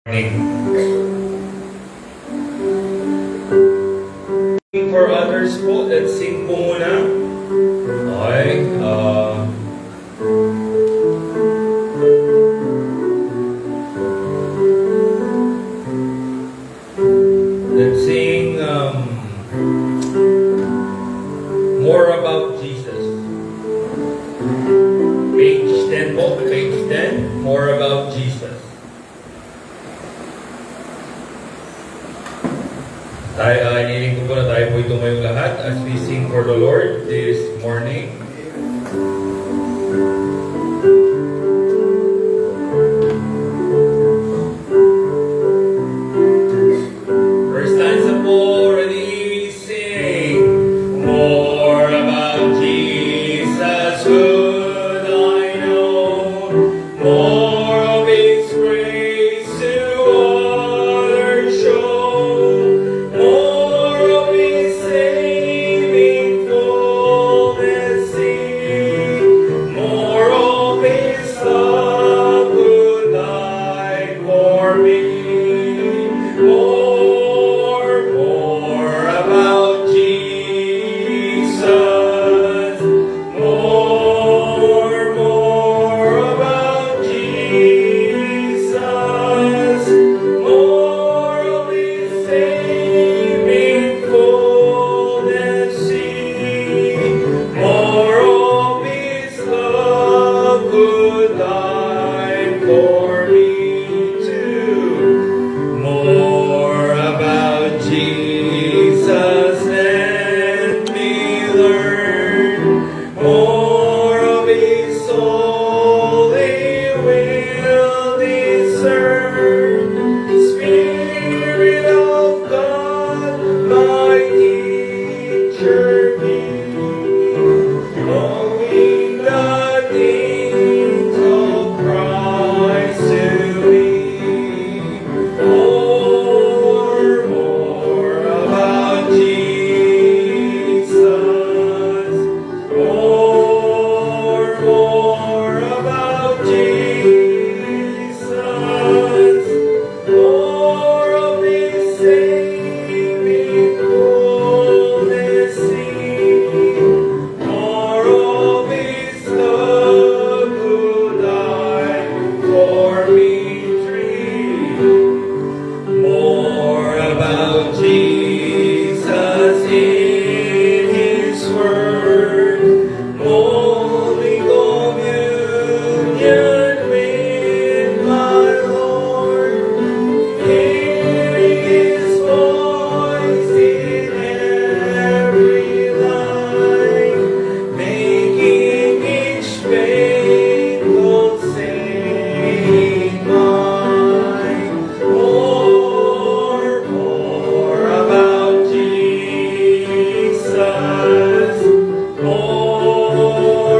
For others po, let's sing po muna. Okay. Let's sing More About Jesus. Page 10 po. Page 10. More About Jesus. Iniling ko po na tayo po tumayong lahat as we sing for the Lord this morning. First stanza po, ready, sing. More about Jesus would I know, more of His grace to others show. More of His saving fullness see, more of His love who died for me. More about Jesus. More about Jesus. More of His saving fullness see, more of His love who died for me too. More about Jesus, let me learn. More of His holy will discern. Spirit of God, my teacher be, knowing the things of Christ to me. More about Jesus. More about Jesus. More of His saving fullness see, more of His love who died for me three. More about Jesus in His Word, holy communion with my Lord, hearing His voice in every line, making each faithful saying mine. More about Jesus. More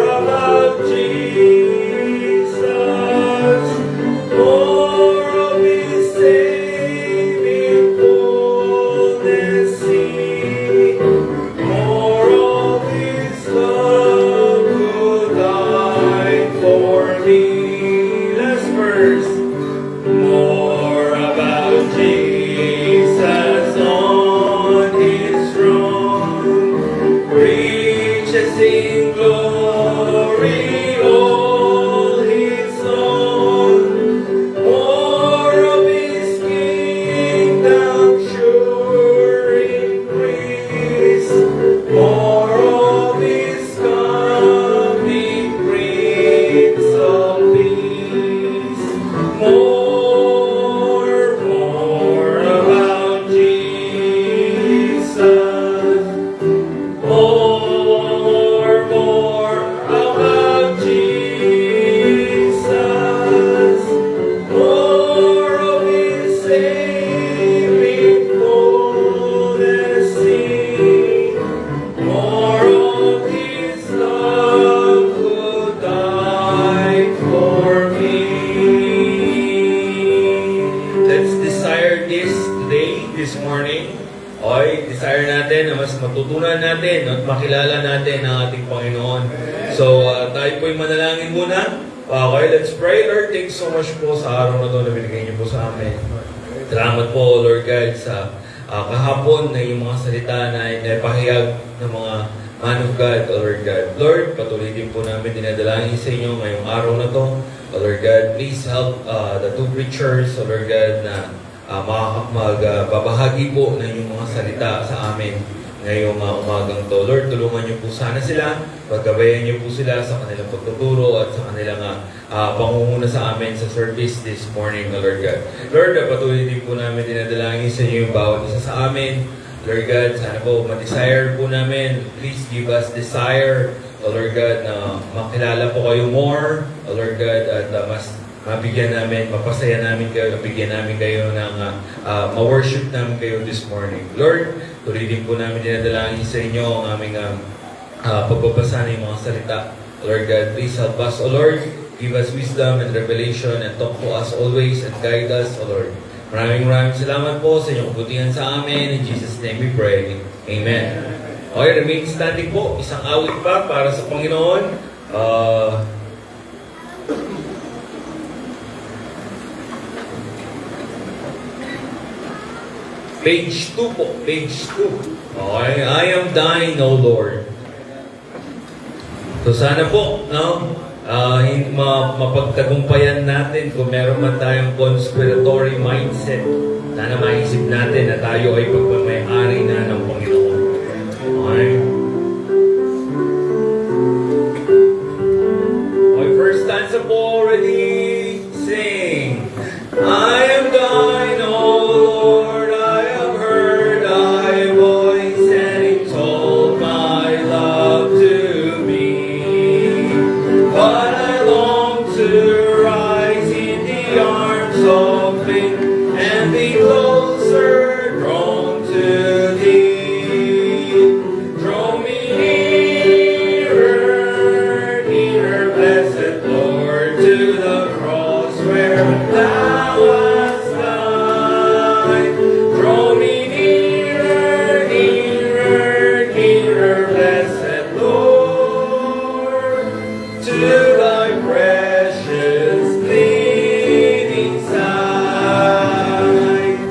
about Jesus. More of His saving fullness see, more of His love who died for me. Last verse. More about Jesus on His throne, riches in glory, all His own. More of His kingdom sure increase, more of His coming Prince of Peace. More about Jesus. More about Jesus. More of His saving fullness see, more of His love who died for me. Let's desire this today, this morning. Okay, desire natin na mas matutunan natin at makilala natin ang ating Panginoon. So, tayo po'y manalangin muna. Okay, let's pray. Lord, thanks so much po sa araw na to na binigay niyo po sa amin. Salamat po, Lord God, sa kahapon na yung mga salita na ipahayag ng mga man of God, Lord God. Lord, patuloy din po namin dinadalangin sa inyo ngayong araw na to. Lord God, please help the two preachers, Lord God, na magbabahagi po ng inyong mga salita sa amin ngayong umagang to. Lord, tulungan niyo po sana sila, paggabayan niyo po sila sa kanilang pagtuturo at sa kanilang pangunguna sa amin sa service this morning, Lord God. Lord, patuloy din po namin dinadalangin sa inyo yung bawat isa sa amin. Lord God, sana po ma-desire po namin. Please give us desire, Lord God, na makilala po kayo more, Lord God, at mas mabigyan namin, mapasaya namin kayo, mabigyan namin kayo ng ma-worship namin kayo this morning. Lord, tuloy din po namin dinadalangin sa inyo ang aming pagbabasa ng mga salita. Lord God, please help us, O Lord. Give us wisdom and revelation and talk to us always and guide us, O Lord. Maraming salamat po sa inyong kabutihan sa amin. In Jesus' name we pray. Amen. Okay, remain standing po. Isang awit pa para sa Panginoon. Page 2 po. Page 2. Okay. I am thine, O Lord. So sana po, no? Mapagtagumpayan natin kung meron man tayong conspiratory mindset. Sana maisip natin na tayo ay pagmamayari na ng Panginoon. Okay? Okay, first stanza po already. Sing. I am thine, O Lord. I have heard thy voice and it told my love to me. But I long to rise in the arms of faith and be closer drawn to thee. Draw me nearer, nearer, blessed Lord, to the cross where thou hast died. Draw me nearer, nearer, nearer, blessed Lord, to thy precious bleeding side.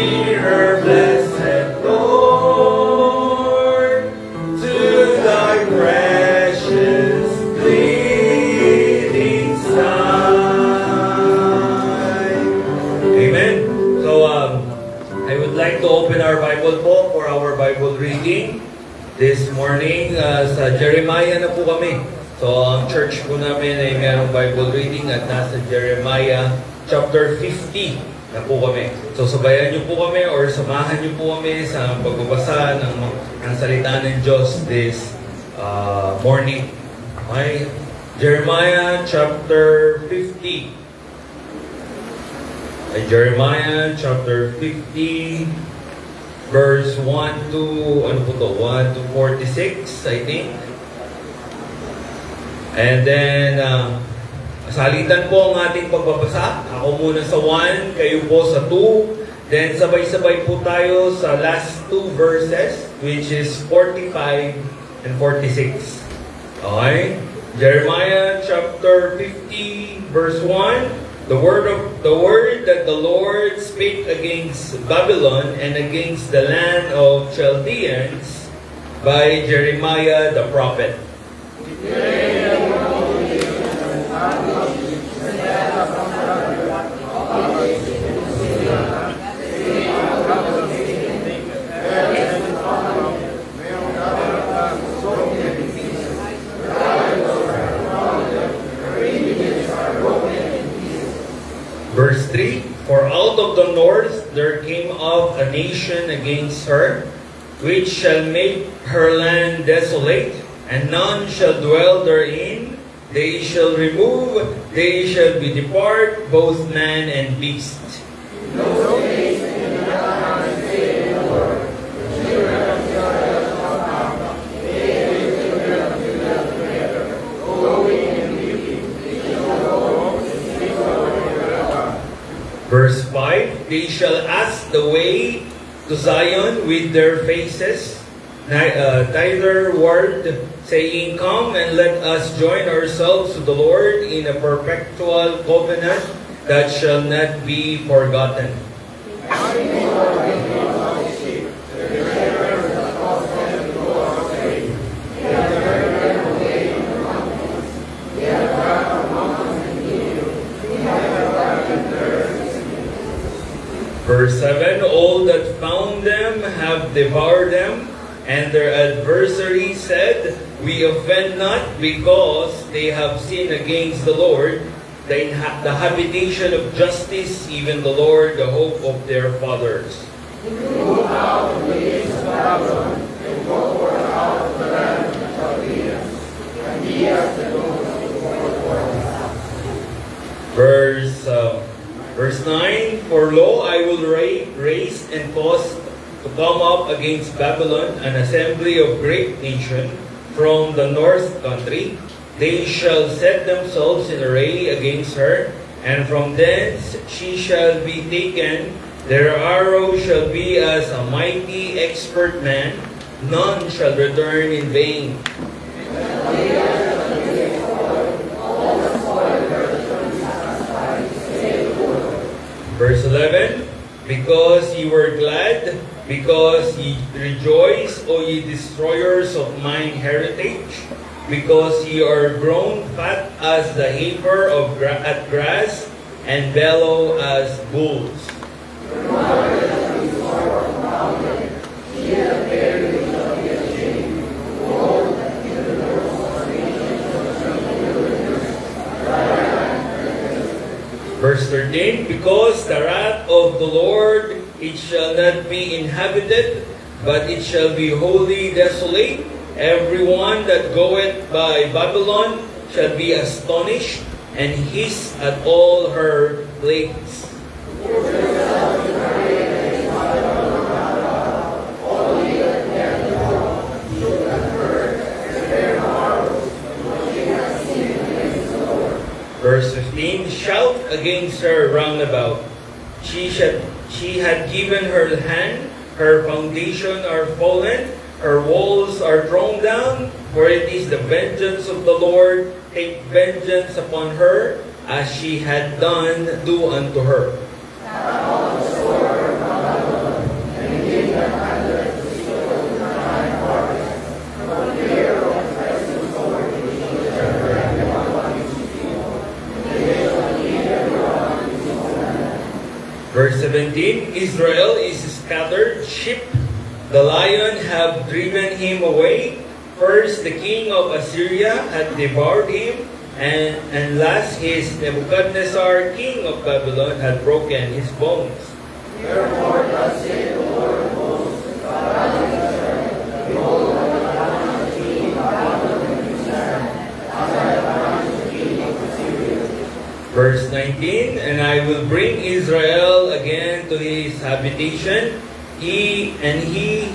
nearer, blessed Lord, to thy precious bleeding side. Amen. So, I would like to open our Bible po for our Bible reading this morning. Sa Jeremiah na po kami. So, ang church po namin ay mayroong Bible reading at nasa Jeremiah chapter 50 na po kami. So, sabayan niyo po kami or samahan niyo po kami sa pagbabasa ng salita ng Diyos this morning. Okay? Jeremiah chapter 50. Jeremiah chapter 50 verse 1 to 1 to 46, I think. And then salitan po ang ating pagbabasa. Ako muna sa 1, kayo po sa 2. Then sabay-sabay po tayo sa last 2 verses, which is 45 and 46. Okay? Jeremiah chapter 50 verse 1. The word that the Lord spake against Babylon and against the land of Chaldeans by Jeremiah the prophet. Verse 3, For out of the north there came up a nation against her, which shall make her land desolate, and none shall dwell therein. They shall remove, they shall be depart, both man and beast. Verse 5, They shall ask the way to Zion with their faces, thitherward, saying, Come and let us join ourselves to the Lord in a perpetual covenant that shall not be forgotten. Verse 7, All that found them have devoured them, and their adversaries said, We offend not, because they have sinned against the Lord, the habitation of justice, even the Lord, the hope of their fathers. Move out of the gates of Babylon, and go forth out of the land of the Chaldeans, and be as the goats of the Verse 9, For lo, I will raise and cause to come up against Babylon an assembly of great nation from the north country. They shall set themselves in array against her, and from thence she shall be taken. Their arrow shall be as a mighty expert man, none shall return in vain. Verse 11, Because ye were glad, because ye rejoice, O ye destroyers of mine heritage, because ye are grown fat as the heifer at grass, and bellow as bulls. Verse 13, Because the wrath of the Lord, it shall not be inhabited, but it shall be wholly desolate. Every one that goeth by Babylon shall be astonished, and hiss at all her plagues. Verse 15, Shout against her round about. She had given her hand, her foundation are fallen, her walls are thrown down, for it is the vengeance of the Lord. Take vengeance upon her, as she had done, do unto her. 14, Israel is scattered sheep. The lion have driven him away. First, the king of Assyria had devoured him, and last his Nebuchadnezzar, king of Babylon, had broken his bones. Therefore, thus saith the Lord of hosts, God of Israel, behold, I will punish the king of Babylon and Israel, as I have punished the king of Assyria. Verse 19, and I will bring Israel again to his habitation. He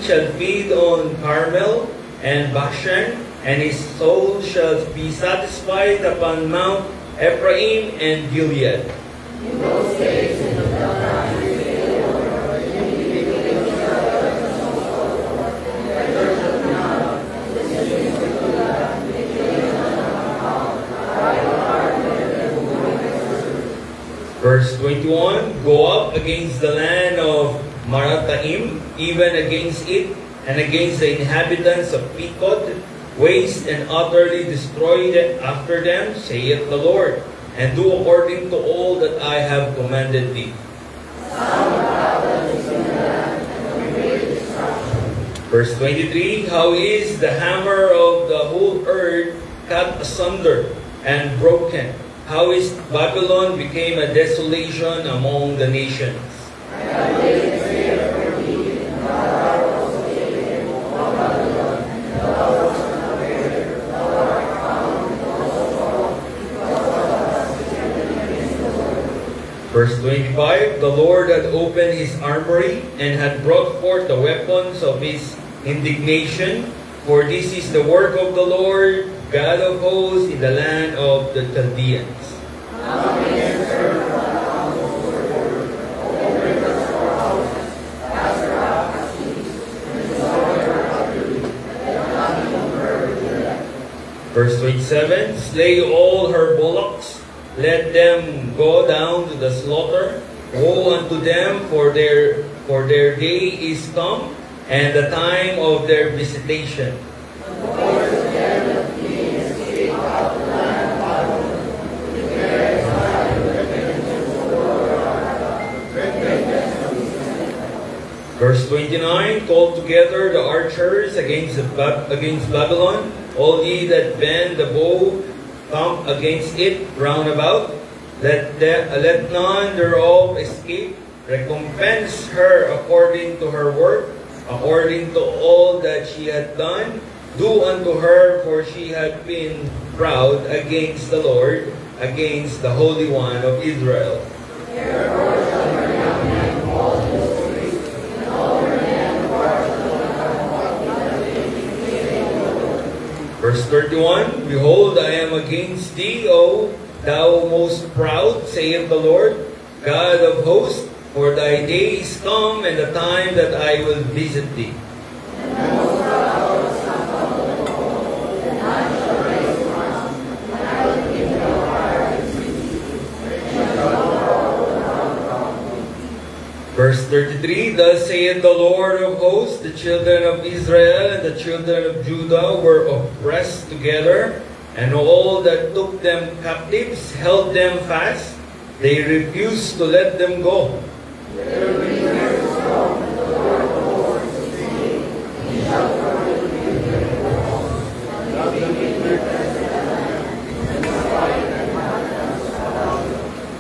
shall feed on Carmel and Bashan, and his soul shall be satisfied upon Mount Ephraim and Gilead. In those days, in the time, Verse 21, go up against the land of Marataim, even against it, and against the inhabitants of Pekod, waste and utterly destroy them after them, saith the Lord, and do according to all that I have commanded thee. Verse 23, how is the hammer of the whole earth cut asunder and broken? How is Babylon became a desolation among the nations? Verse 25, the Lord had opened his armory and had brought forth the weapons of his indignation, for this is the work of the Lord, God of hosts, in the land of the Chaldeans. Verse 27, slay all her bullocks, let them go down to the slaughter. Woe unto them, for their day is come, and the time of their visitation. Verse 29, call together the archers against Babylon, all ye that bend the bow, come against it round about. Let none thereof escape. Recompense her according to her work, according to all that she hath done. Do unto her, for she hath been proud against the Lord, against the Holy One of Israel. Therefore shall her young men fall in the streets, and all her men who are Verse 31, behold, I am against thee, O thou most proud, saith the Lord, God of hosts, for thy day is come, and the time that I will visit thee. Verse 33, thus saith the Lord of hosts, the children of Israel and the children of Judah were oppressed together, and all that took them captives held them fast. They refused to let them go.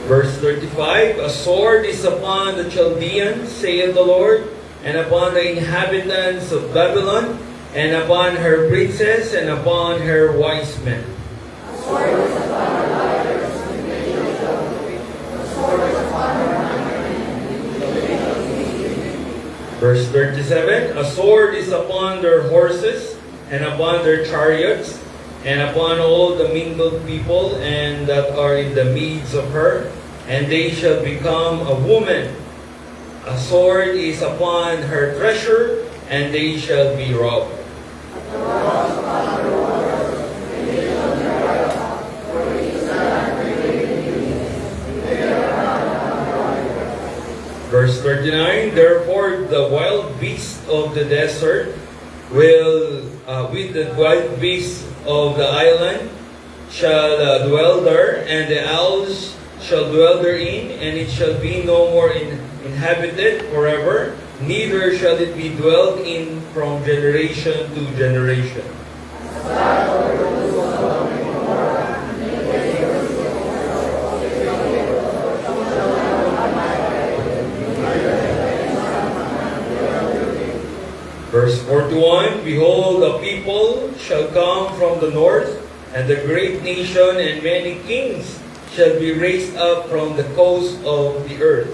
Verse 35, a sword is upon the Chaldeans, saith the Lord, and upon the inhabitants of Babylon, and upon her princes, and upon her wise men. A sword is upon her liars, and they shall show. A sword is upon her Verse 37, a sword is upon their horses, and upon their chariots, and upon all the mingled people, and that are in the midst of her, and they shall become a woman. A sword is upon her treasure, and they shall be robbed. Verse 39, therefore the wild beasts of the desert will, with the wild beasts of the island, shall dwell there, and the owls shall dwell therein, and it shall be no more inhabited forever, neither shall it be dwelt in from generation to generation. Verse 41, Behold, a people shall come from the north, and a great nation and many kings shall be raised up from the coast of the earth.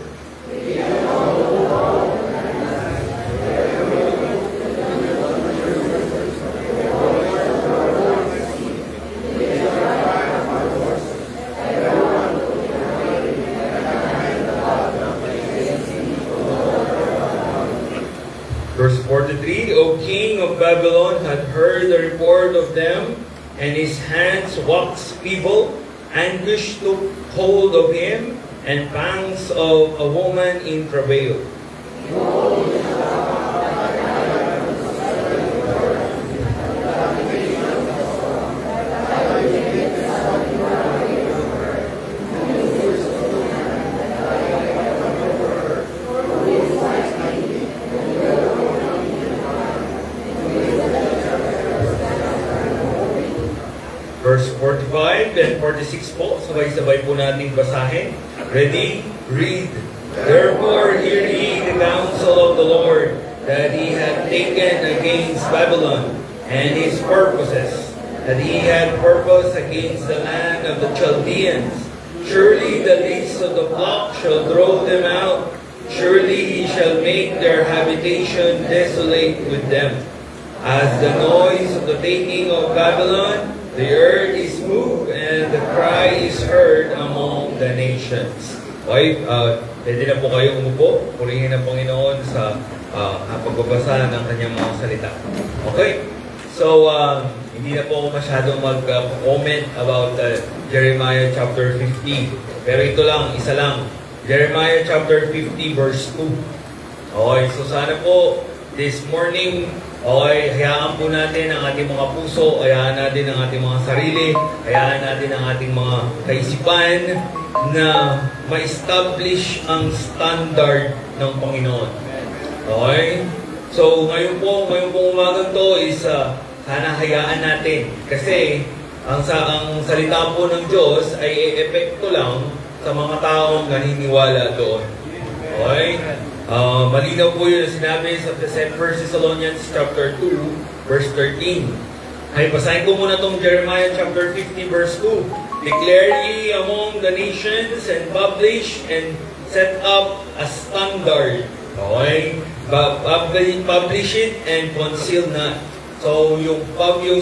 Verse 43, O king of Babylon had heard the report of them, and his hands waxed feeble. Anguish took hold of him, and pangs of a woman in travail. Verse 45 and 46 po, sabay-sabay po nating basahin. Ready? Read. Therefore hear ye the counsel of the Lord, that he hath taken against Babylon, and his purposes, that he had purpose against the land of the Chaldeans. Surely the least of the flock shall throw them out. Surely he shall make their habitation desolate with them. As the noise of the taking of Babylon, the earth is moved, and the cry is heard among the nations. Okay, pwede na po kayo umupo. Purihin ang Panginoon sa pagbabasa ng kanyang mga salita. Okay, so hindi na po ako masyadong mag-comment about Jeremiah chapter 50. Pero ito lang, isa lang. Jeremiah chapter 50 verse 2. Okay, so sana po this morning, okay, hayaan po natin ang ating mga puso, hayaan natin ang ating mga sarili, hayaan natin ang ating mga kaisipan na ma-establish ang standard ng Panginoon. Okay? So, ngayon po umagang to is sana hayaan natin. Kasi, ang salita po ng Diyos ay epekto lang sa mga taong naniniwala doon. Okay? Malinaw po yun na sinabi sa 1 Thessalonians chapter 2, verse 13. Ay, basahin ko muna itong Jeremiah chapter 50, verse 2. Declare ye among the nations and publish and set up a standard. Okay? Publish it and conceal not. So, yung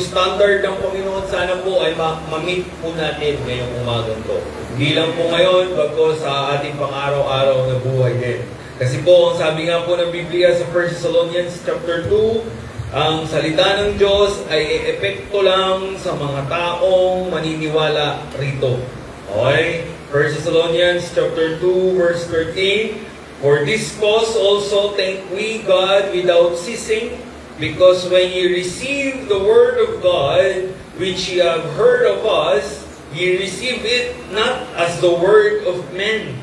standard ng Panginoon sana po ay ma-meet po natin ngayong umagang to. Hindi lang po ngayon, bago sa ating pang-araw-araw na buhay din. Kasi po, ang sabi nga po ng Biblia sa 1 Thessalonians chapter 2, ang salita ng Diyos ay epekto lang sa mga taong maniniwala rito. Okay? 1 Thessalonians chapter 2, verse 13, For this cause also thank we God without ceasing, because when ye receive the word of God, which ye have heard of us, ye receive it not as the word of men,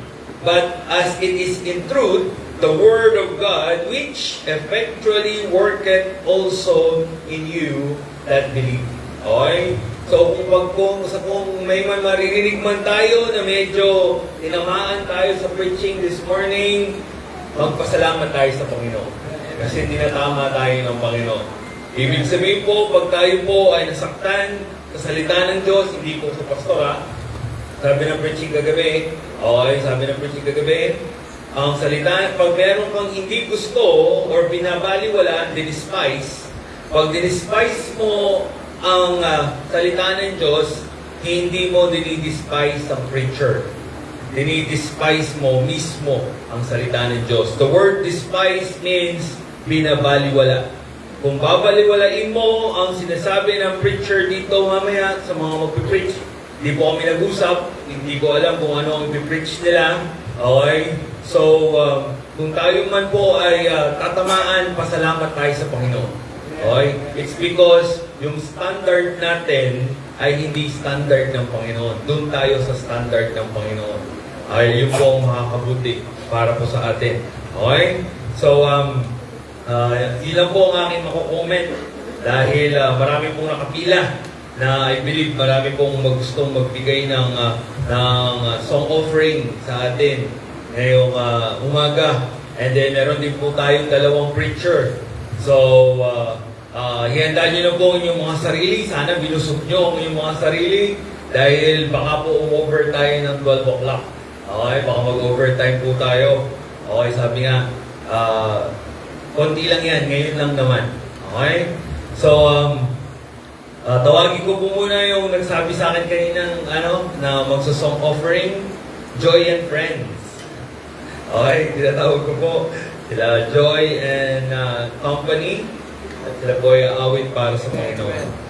but as it is in truth, the word of God, which effectually worketh also in you that believe. Okay? So kung may man maririnig man tayo na medyo tinamaan tayo sa preaching this morning, magpasalamat tayo sa Panginoon. Kasi tinatama tayo ng Panginoon. Ibig sabihin po, pag tayo po ay nasaktan sa salita ng Diyos, hindi po sa pastor ha. Sabi ng preaching kagabi, okay, sabi ng preaching kagabi, ang salita, pag meron kang hindi gusto or binabaliwala, dinispise, pag dinispise mo ang salita ng Diyos, hindi mo dinidispise ang preacher. Dinidispise mo mismo ang salita ng Diyos. The word despise means binabaliwala. Kung babaliwalain mo ang sinasabi ng preacher dito mamaya sa mga magpipreach, hindi po kami nag-usap, hindi ko alam kung ano ang ipipreach nila. Okay? So, kung tayo man po ay tatamaan, pasalamat tayo sa Panginoon. Okay? It's because yung standard natin ay hindi standard ng Panginoon. Doon tayo sa standard ng Panginoon. Ay, yun po ang makakabuti. para po sa atin. Okay? So, ilan po ang aking makukomment dahil marami pong nakapila na I believe marami pong gustong magbigay ng song offering sa atin ngayong umaga. And then meron din po tayong dalawang preacher. So, ihanda nyo na po ang inyong mga sarili. Sana binusog nyo ang inyong mga sarili dahil baka po umover tayo ng 12 o'clock. Okay, baka mag-overtime po tayo. Okay, sabi nga, konti lang yan, ngayon lang naman. Okay? So, tawagin ko po muna yung nagsabi sa akin kaninang na magsa-song offering, Joy and Friends. Okay, tinatawag ko po sila Joy and Company at sila po ay awit para sa Panginoon.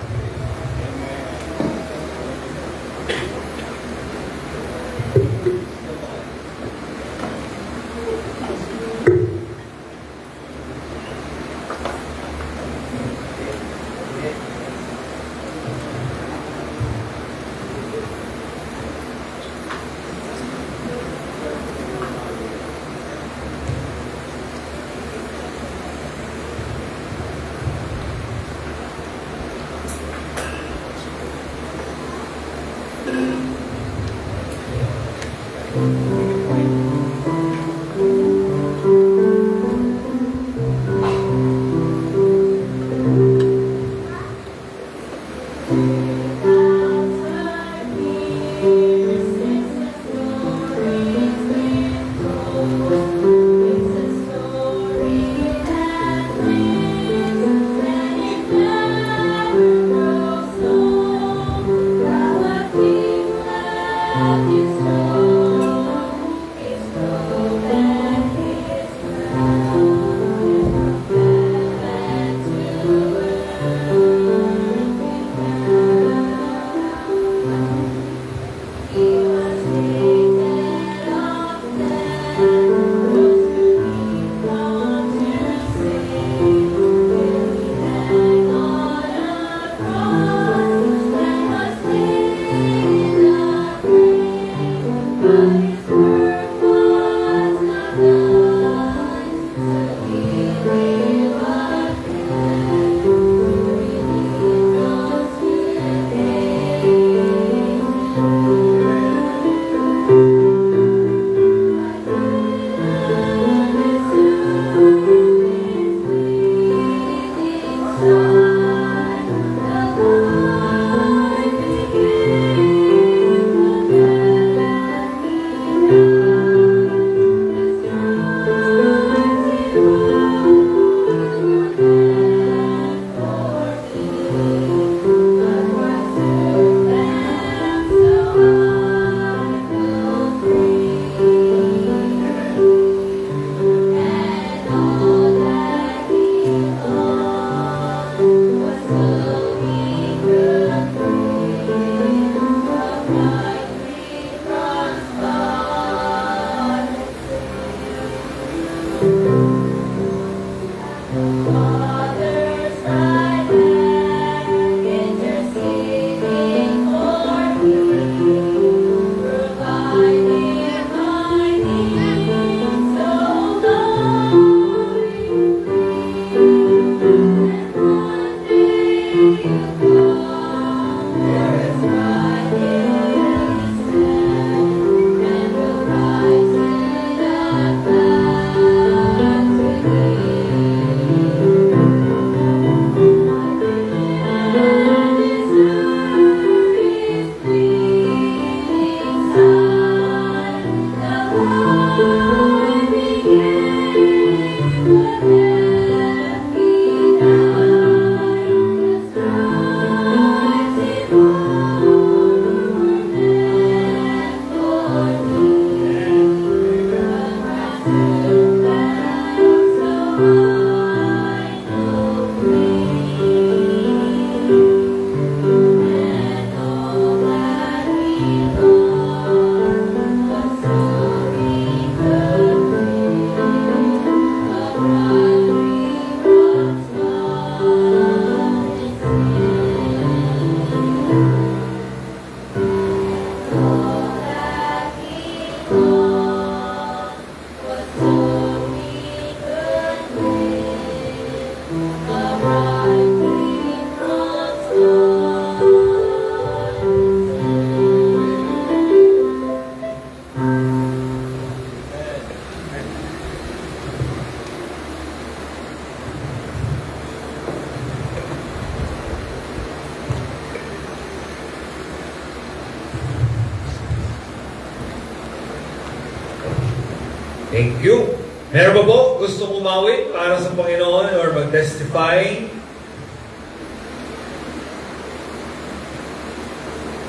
Thank you. Meron ba po gustong umawit para sa Panginoon or mag-testify?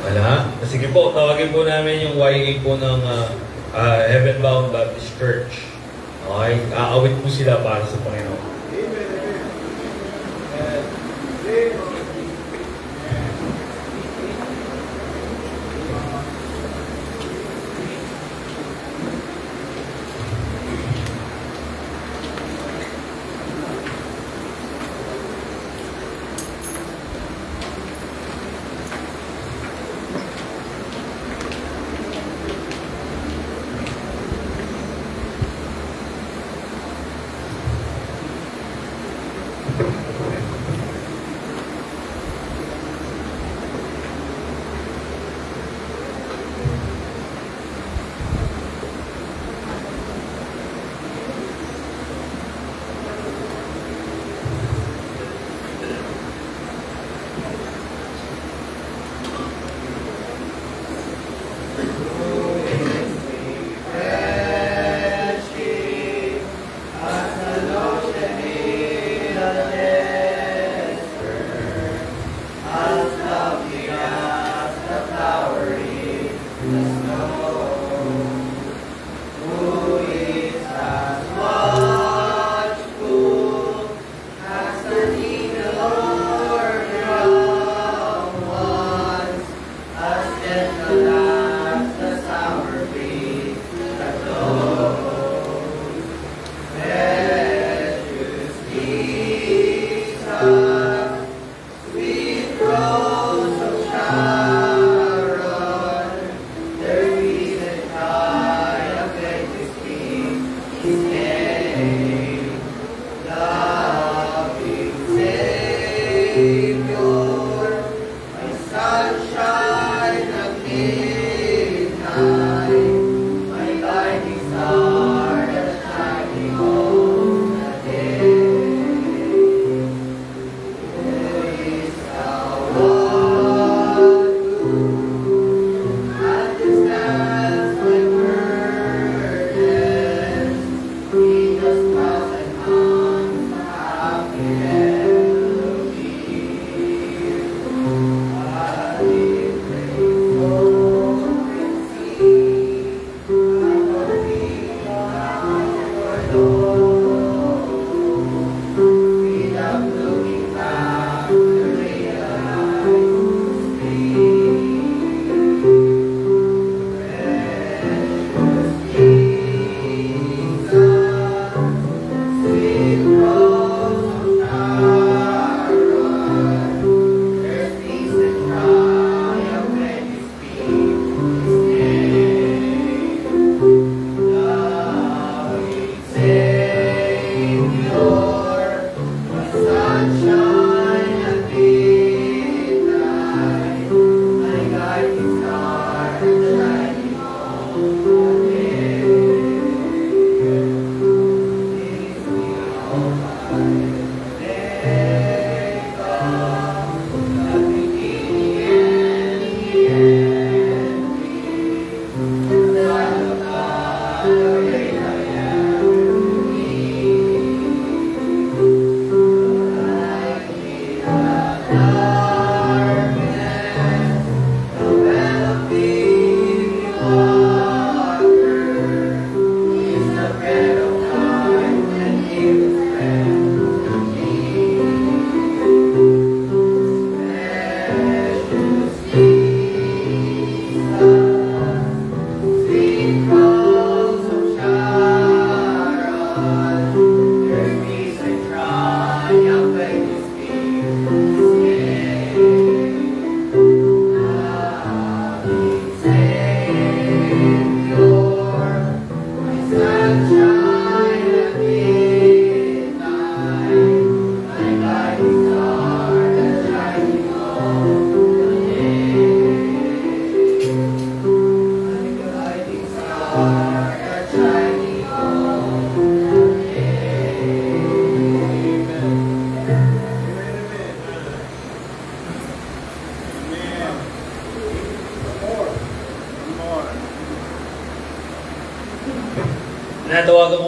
Wala? Sige po, tawagin po namin yung YA po ng Heaven Bound Baptist Church. Okay? Aawit po sila para sa Panginoon.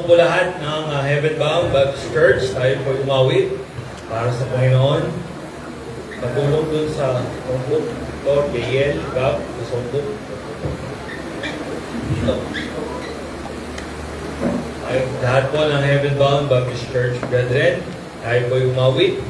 po lahat ng Heaven Bound Baptist Church. Tayo po umawit para sa Panginoon. Patulong dun sa Tongkok, Tor, Gael, Gap, Songkok. Dito. Tayo, lahat po ng Heaven Bound Baptist Church, brethren. Tayo po umawit.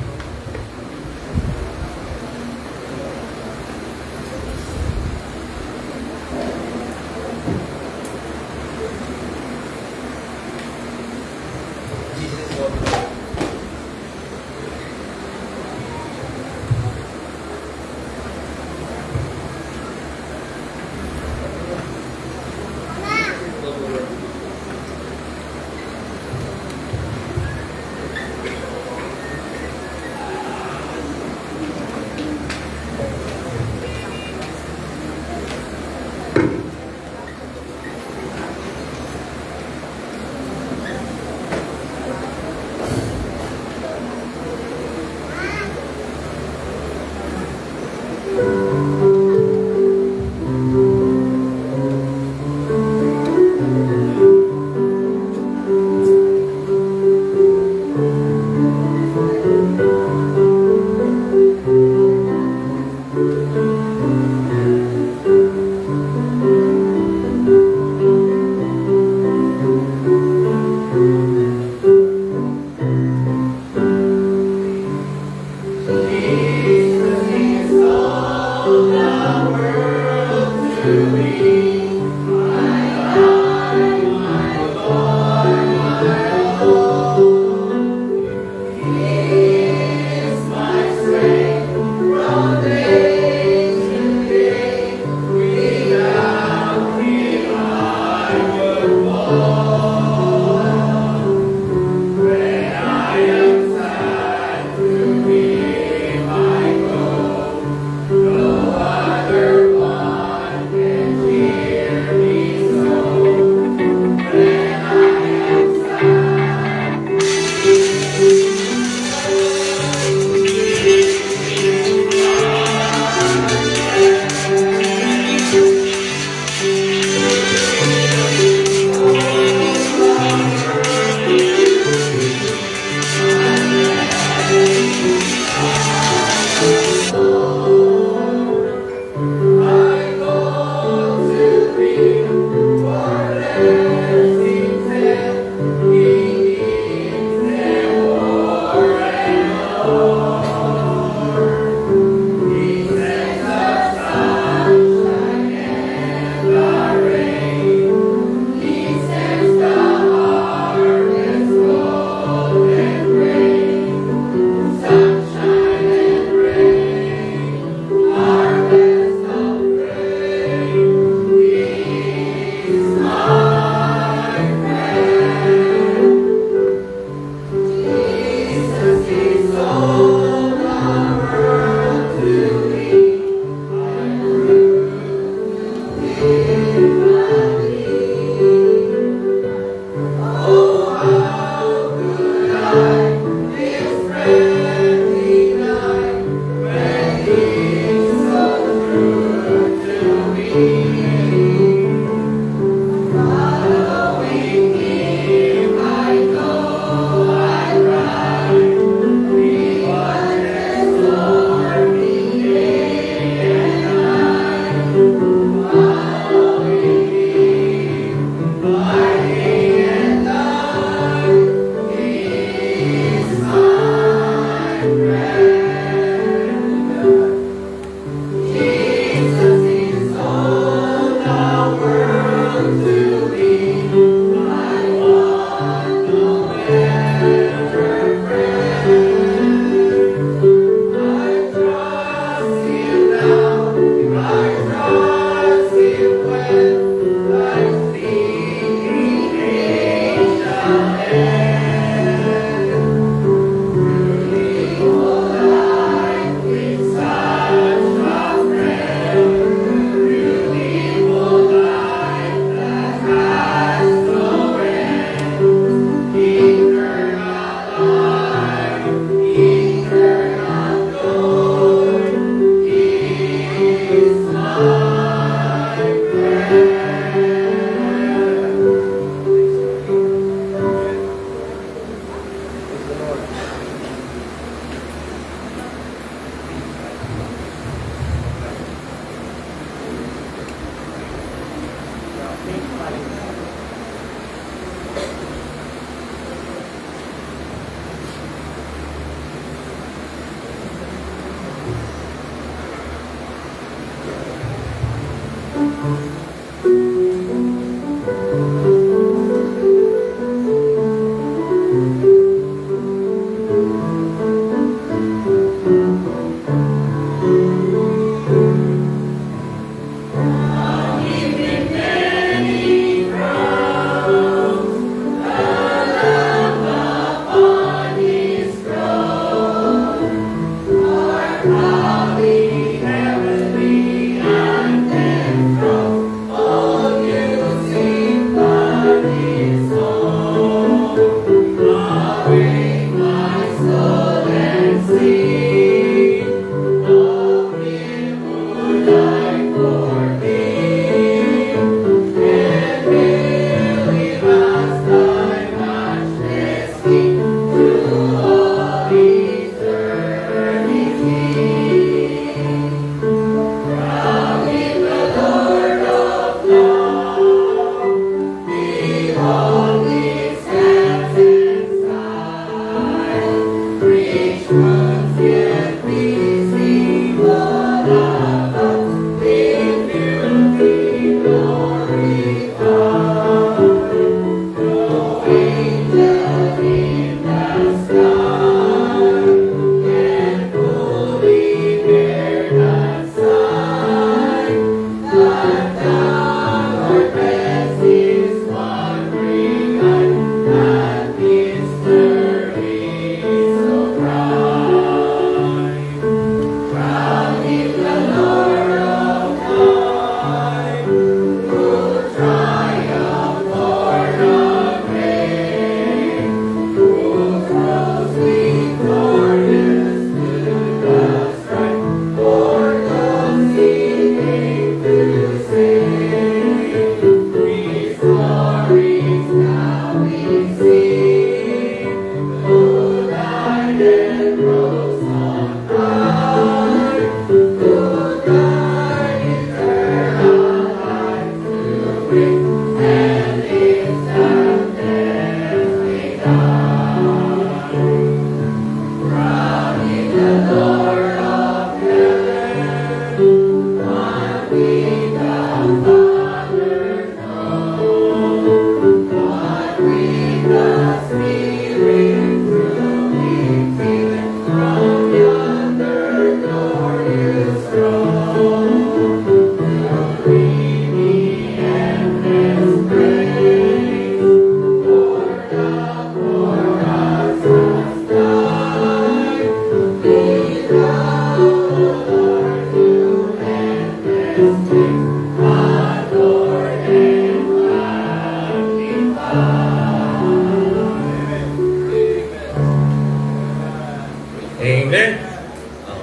Amen.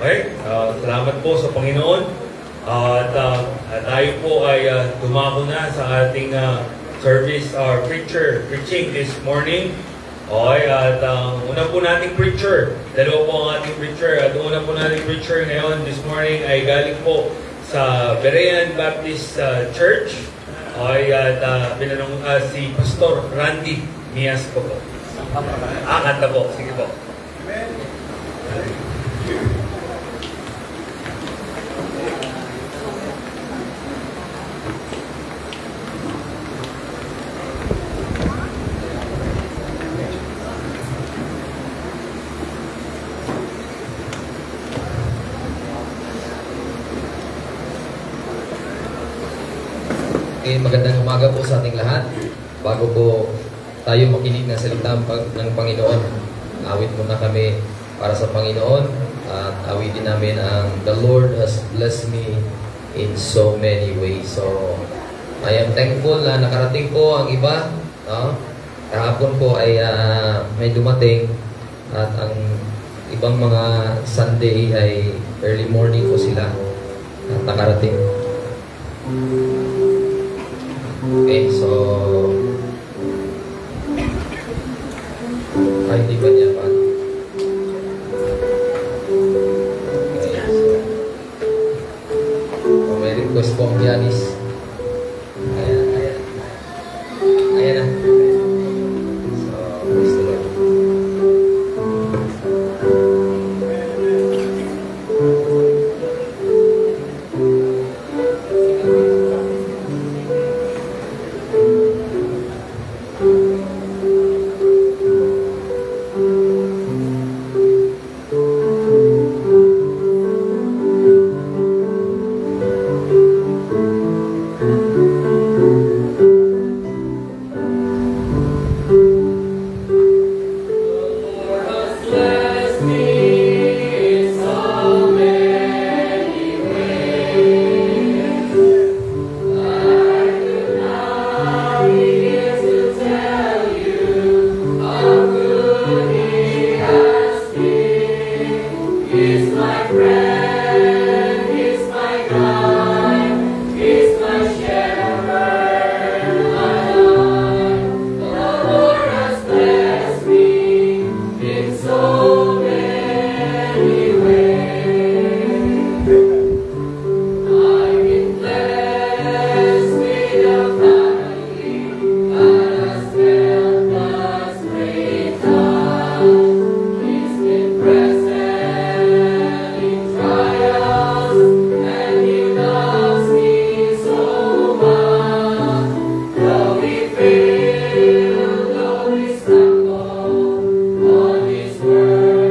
Okay. Salamat po sa Panginoon. Tayo po ay dumako na sa ating service preaching this morning. Okay, at una po nating preacher, dalawa po ang ating preacher. At una po nating preacher ngayon this morning ay galing po sa Berean Baptist Church. Okay, at pinanong si Pastor Randy Miasco po. Kanta po. Sige po. Okay, magandang umaga po sa ating lahat. Bago po tayo makinig ng salita ng Panginoon, awit muna kami para sa Panginoon at awitin namin ang The Lord has blessed me in so many ways. So, I am thankful na nakarating po ang iba. No? Kahapon po ay may dumating at ang ibang mga Sunday ay early morning po sila at nakarating. Okay, so hindi ba niya pa? Okay, so may request po ang pianist. Ayan na. So, praise the Lord. This world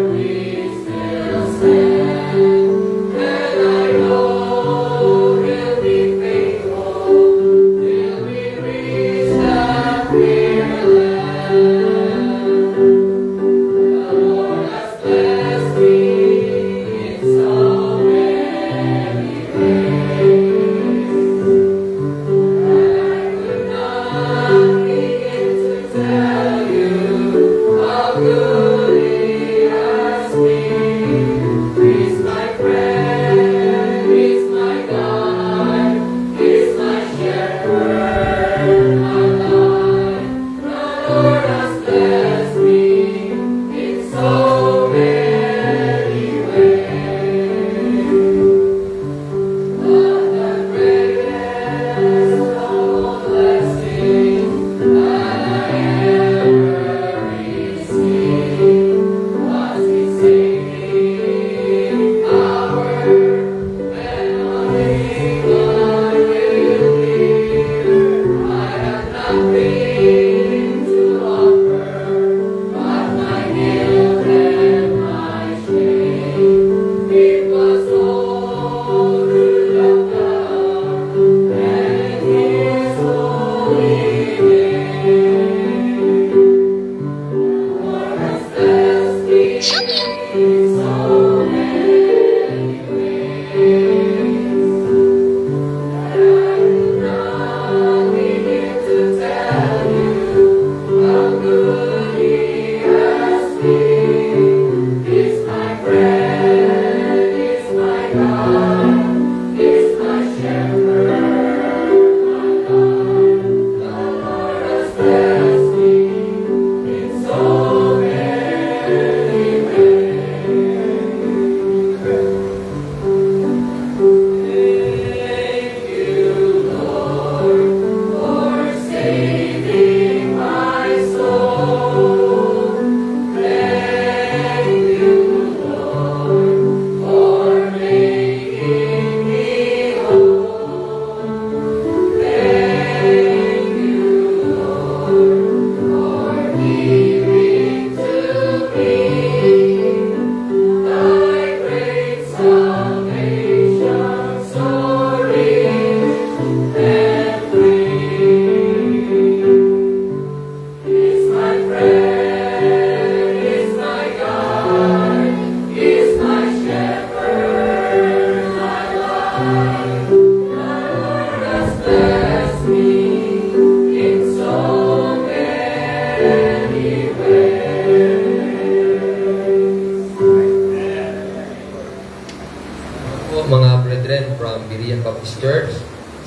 Po, mga brethren from Berean Baptist Church,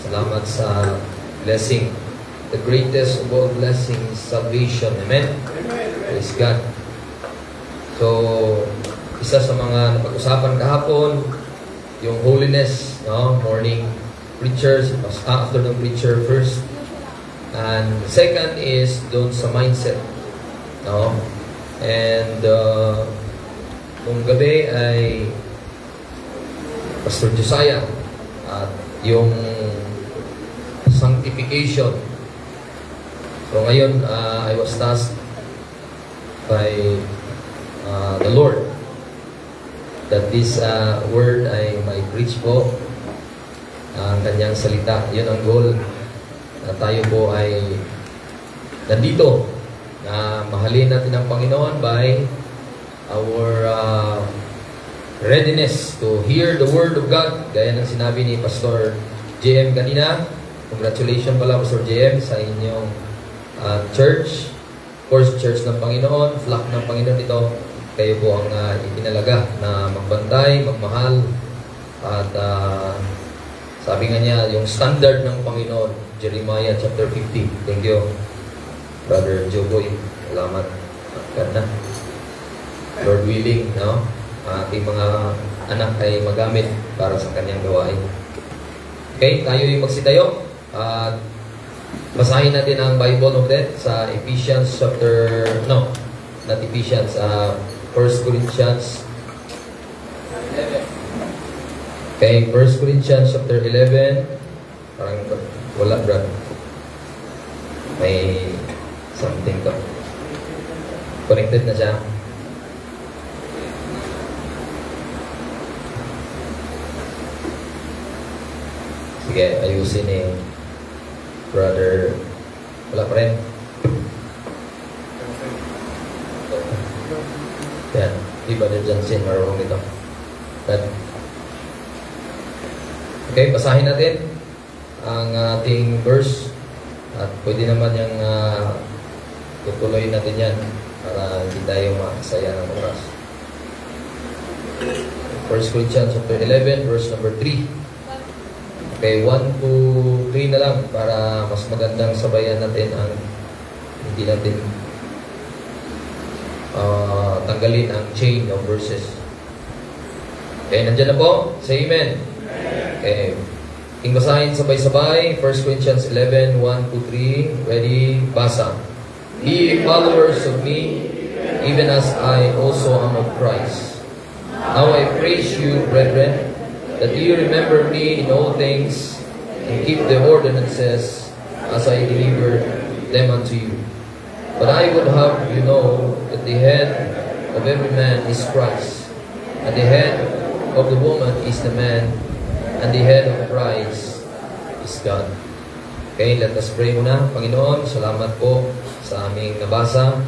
salamat sa blessing. The greatest of all blessings is salvation. Amen? Praise God. So, isa sa mga napag-usapan kahapon, yung holiness, no? Morning preachers, afternoon preacher first. And second is doon sa mindset. No? And kung gabi ay Pastor Josiah at yung sanctification. So ngayon, I was tasked by the Lord that this word ay may preach po ang kanyang salita. Yun ang goal na tayo po ay nandito na mahalin natin ang Panginoon by our readiness to hear the Word of God. Gaya ng sinabi ni Pastor JM kanina. Congratulations pala Pastor JM sa inyong church. Of course, church ng Panginoon, flock ng Panginoon ito. Kayo po ang ipinalaga na magbantay, magmahal. At sabi nga niya, yung standard ng Panginoon, Jeremiah chapter 50. Thank you, Brother Joboy. Salamat. Ganda. Lord willing, no? Ating mga anak ay magamit para sa kanyang gawain. Okay, tayo yung magsitayo. At basahin natin ang Bible ulit sa Ephesians chapter, no, not Ephesians, 1 Corinthians. Okay, 1 Corinthians chapter 11. Parang wala, brad. May something to. Connected na siya. Sige, ayusin ni Brother. Wala pa rin. Yan. Di Brother Johnson, marunong nito. Okay, basahin natin ang ating verse. At pwede naman yung tutuloy natin yan para hindi tayo makasaya ng oras. 1 Corinthians chapter 11, verse number 3. Okay, 1 to 3 na lang para mas magandang sabayan natin ang hindi natin tanggalin ang chain of verses. Okay, nandiyan na po. Say amen. Okay. King basahin sabay-sabay. 1 Corinthians 11, 1 to 3. Ready? Basa. Ye followers of me, even as I also am of Christ. Now I praise you, brethren, that you remember me in all things, and keep the ordinances as I delivered them unto you. But I would have you know that the head of every man is Christ, and the head of the woman is the man, and the head of Christ is God. Okay, let us pray muna. Panginoon, salamat po sa aming nabasa.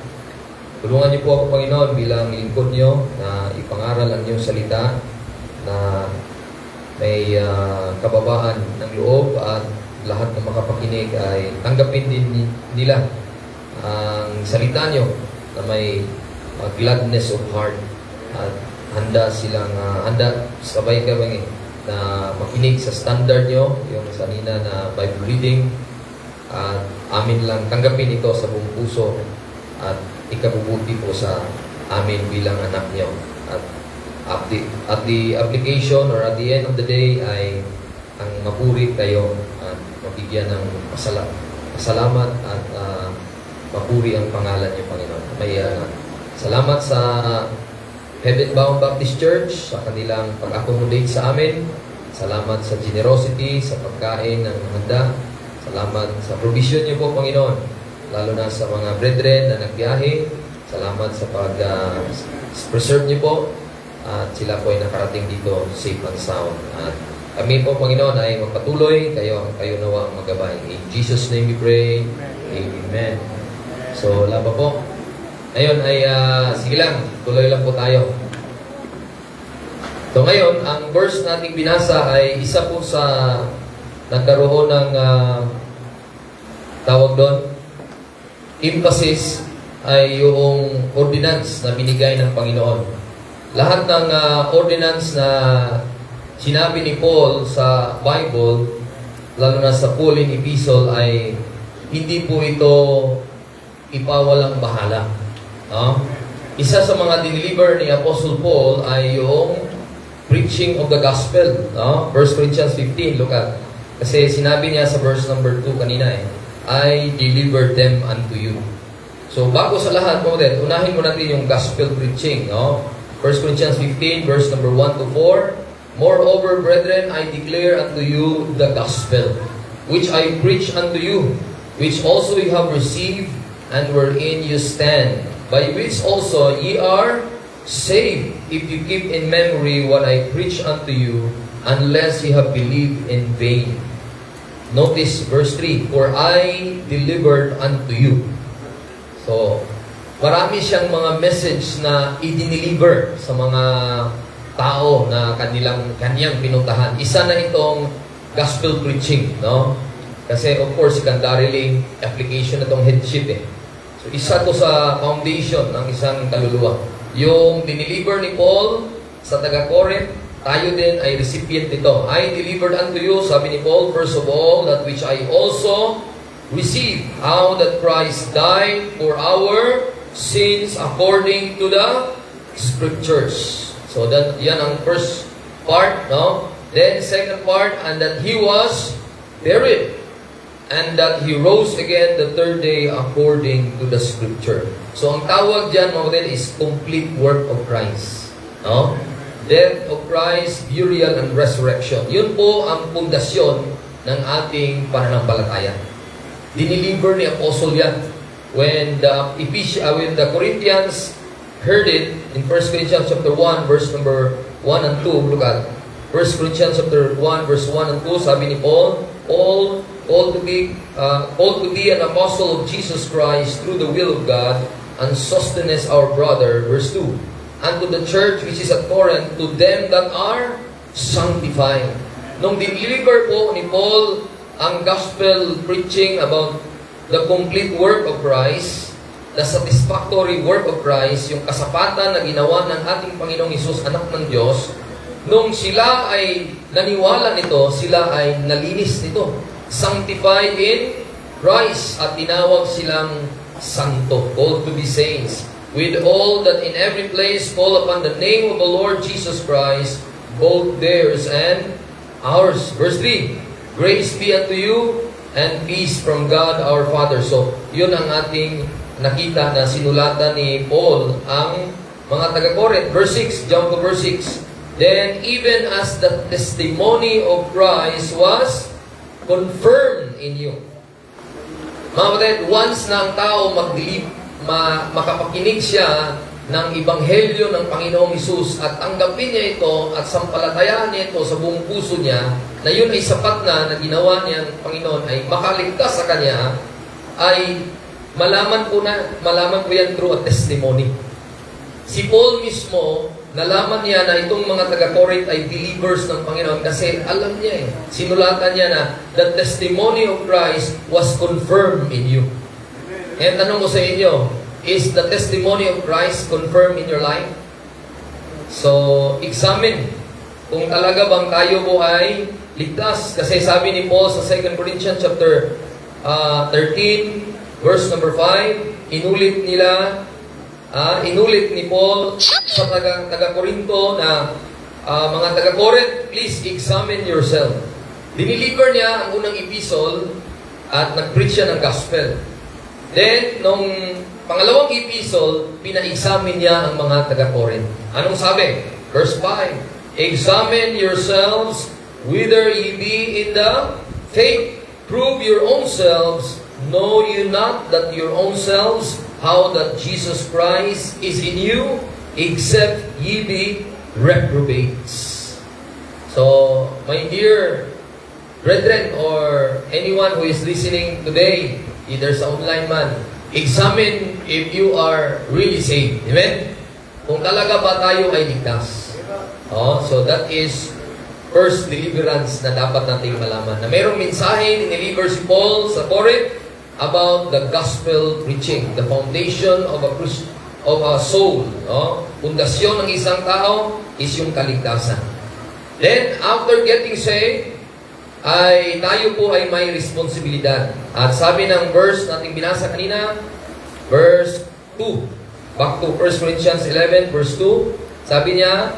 Tulungan niyo po ako, Panginoon, bilang lingkod niyo na ipangaral ang iyong salita na may kababaan ng loob at lahat ng makapakinig ay tanggapin din nila ang salita niyo na may gladness of heart at handa silang handa sabay kami na makinig sa standard niyo, yung sanina na Bible reading, at amin lang tanggapin ito sa buong puso at ikabubuti po sa amin bilang anak niyo. At at the application or at the end of the day ay ang mapuri kayo at mabigyan ng pasalamat at mapuri ang pangalan niyo, Panginoon. May salamat sa Heaven Bound Baptist Church sa kanilang pag-accommodate sa amin. Salamat sa generosity, sa pagkain ng handa. Salamat sa provision niyo po, Panginoon, lalo na sa mga brethren na nagbiyahe. Salamat sa pag-preserve niyo po at sila po ay nakarating dito safe and sound. At kami po, Panginoon, ay magpatuloy. Kayo nawa ang magabay. In Jesus' name we pray. Amen. So, wala pa po. Ngayon ay, sige lang, tuloy lang po tayo. So ngayon, ang verse nating binasa ay isa po sa nagkaroon ng tawag doon, emphasis ay yung ordinance na binigay ng Panginoon. Lahat ng ordinance na sinabi ni Paul sa Bible, lalo na sa Pauline Epistle, ay hindi po ito ipawalang bahala. Isa sa mga dineliver ni Apostle Paul ay yung preaching of the gospel. 1 Corinthians 15, look at. Kasi sinabi niya sa verse number 2 kanina I delivered them unto you. So bago sa lahat, unahin mo natin yung gospel preaching. 1 Corinthians 15, verse number 1 to 4. Moreover, brethren, I declare unto you the gospel, which I preach unto you, which also ye have received, and wherein you stand, by which also ye are saved, if you keep in memory what I preach unto you, unless ye have believed in vain. Notice verse 3, for I delivered unto you. So, marami siyang mga message na i-deliver sa mga tao na kaniyang pinuntahan. Isa na itong gospel preaching, no? Kasi of course, secondarily, application na itong headship So, isa to sa foundation ng isang kaluluwa. Yung dineliver ni Paul sa taga-Corinth, tayo din ay recipient nito. I delivered unto you, sabi ni Paul, first of all, that which I also received, how that Christ died for our sins according to the Scriptures. So, yan ang first part, no? Then, second part, and that He was buried, and that He rose again the third day according to the Scripture. So, ang tawag dyan, mga kapatid, is complete work of Christ. No? Death of Christ, burial, and resurrection. Yun po ang pundasyon ng ating pananampalataya. Dineliver ni Apostle yan. When the Corinthians heard it, in 1 Corinthians chapter 1, verse number 1 and 2, look at 1 Corinthians chapter 1, verse 1 and 2, sabi ni Paul, called to be an apostle of Jesus Christ through the will of God, and Sosthenes our brother, verse 2, unto the church which is at Corinth, to them that are sanctified. Nung dineliver po ni Paul ang gospel preaching about the complete work of Christ, the satisfactory work of Christ, yung kasapatan na ginawa ng ating Panginoong Hesus, anak ng Diyos, nung sila ay naniwala nito, sila ay nalinis nito. Sanctified in Christ, at tinawag silang santo, called to be saints, with all that in every place call upon the name of the Lord Jesus Christ, both theirs and ours. Verse 3, grace be unto you and peace from God our Father. So, yun ang ating nakita na sinulatan ni Paul ang mga taga-Corinth. Verse 6, jump to verse 6. Then, even as the testimony of Christ was confirmed in you. Mga kapatid, once na ang tao makapakinig siya ng Ebanghelyo ng Panginoong Hesus at tanggapin niya ito at sampalatayaan niya ito sa buong puso niya, na yun ay sapat na ginawa niya ng Panginoon ay makaligtas sa kanya, ay malaman po yan through a testimony. Si Paul mismo, nalaman niya na itong mga taga-Corinth ay believers ng Panginoon kasi alam niya sinulatan niya na the testimony of Christ was confirmed in you. And tanong ko sa inyo, is the testimony of Christ confirmed in your life? So, examine kung talaga bang tayo po ay ligtas. Kasi sabi ni Paul sa 2 Corinthians chapter 13, verse number 5, inulit ni Paul sa taga-Corinto na mga taga-Corinth, please examine yourself. Diniliver niya ang unang epistle at nag-preach siya ng gospel. Then, nung pangalawang epistle, pina-examine niya ang mga taga-Corinth. Anong sabi? Verse 5, examine yourselves whether ye be in the faith. Prove your own selves. Know you not that your own selves how that Jesus Christ is in you, except ye be reprobates. So, my dear brethren or anyone who is listening today, either sa online man, examine if you are really saved. Amen? Kung talaga ba tayo ay ligtas. So that is first deliverance na dapat nating malaman. Na mayroong mensahe ni si Paul sa Corinth about the gospel preaching, the foundation of a soul. Pundasyon ng isang tao is yung kaligtasan. Then, after getting saved, tayo po ay may responsibilidad. At sabi ng verse nating binasa kanina, verse 2, back to 1 Corinthians 11, verse 2, sabi niya,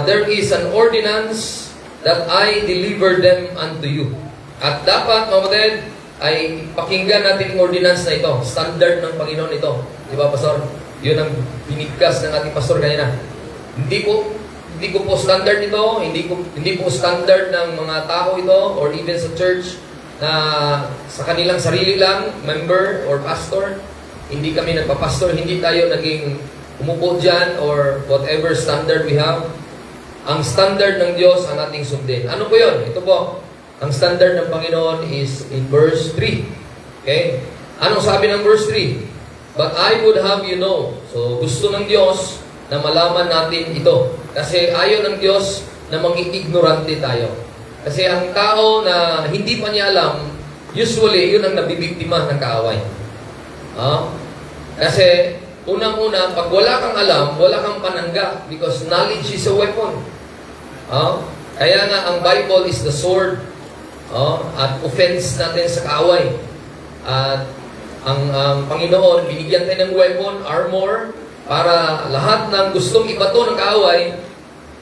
there is an ordinance that I deliver them unto you. At dapat, mga kapatid, ay pakinggan natin yung ordinance na ito. Standard ng Panginoon ito. Di ba, Pastor? Yun ang binigkas ng ating pastor kanina. Hindi ko po standard ito. Hindi po standard ng mga tao ito or even sa church na sa kanilang sarili lang, member or pastor. Hindi kami nagpapastor. Hindi tayo naging umupo dyan or whatever standard we have. Ang standard ng Diyos ang ating sundin. Ano po yun? Ito po. Ang standard ng Panginoon is in verse 3. Okay? Anong sabi ng verse 3? But I would have you know. So, gusto ng Diyos na malaman natin ito. Kasi ayaw ng Diyos na maging ignorante tayo. Kasi ang tao na hindi pa niya alam, usually, yun ang nabibiktima ng kaaway. Kasi, unang-una, pag wala kang alam, wala kang panangga. Because knowledge is a weapon. Kaya nga, ang Bible is the sword. At offense natin sa kaaway. At ang Panginoon, binigyan tayo ng weapon, armor, para lahat ng gustong ibato ng kaaway,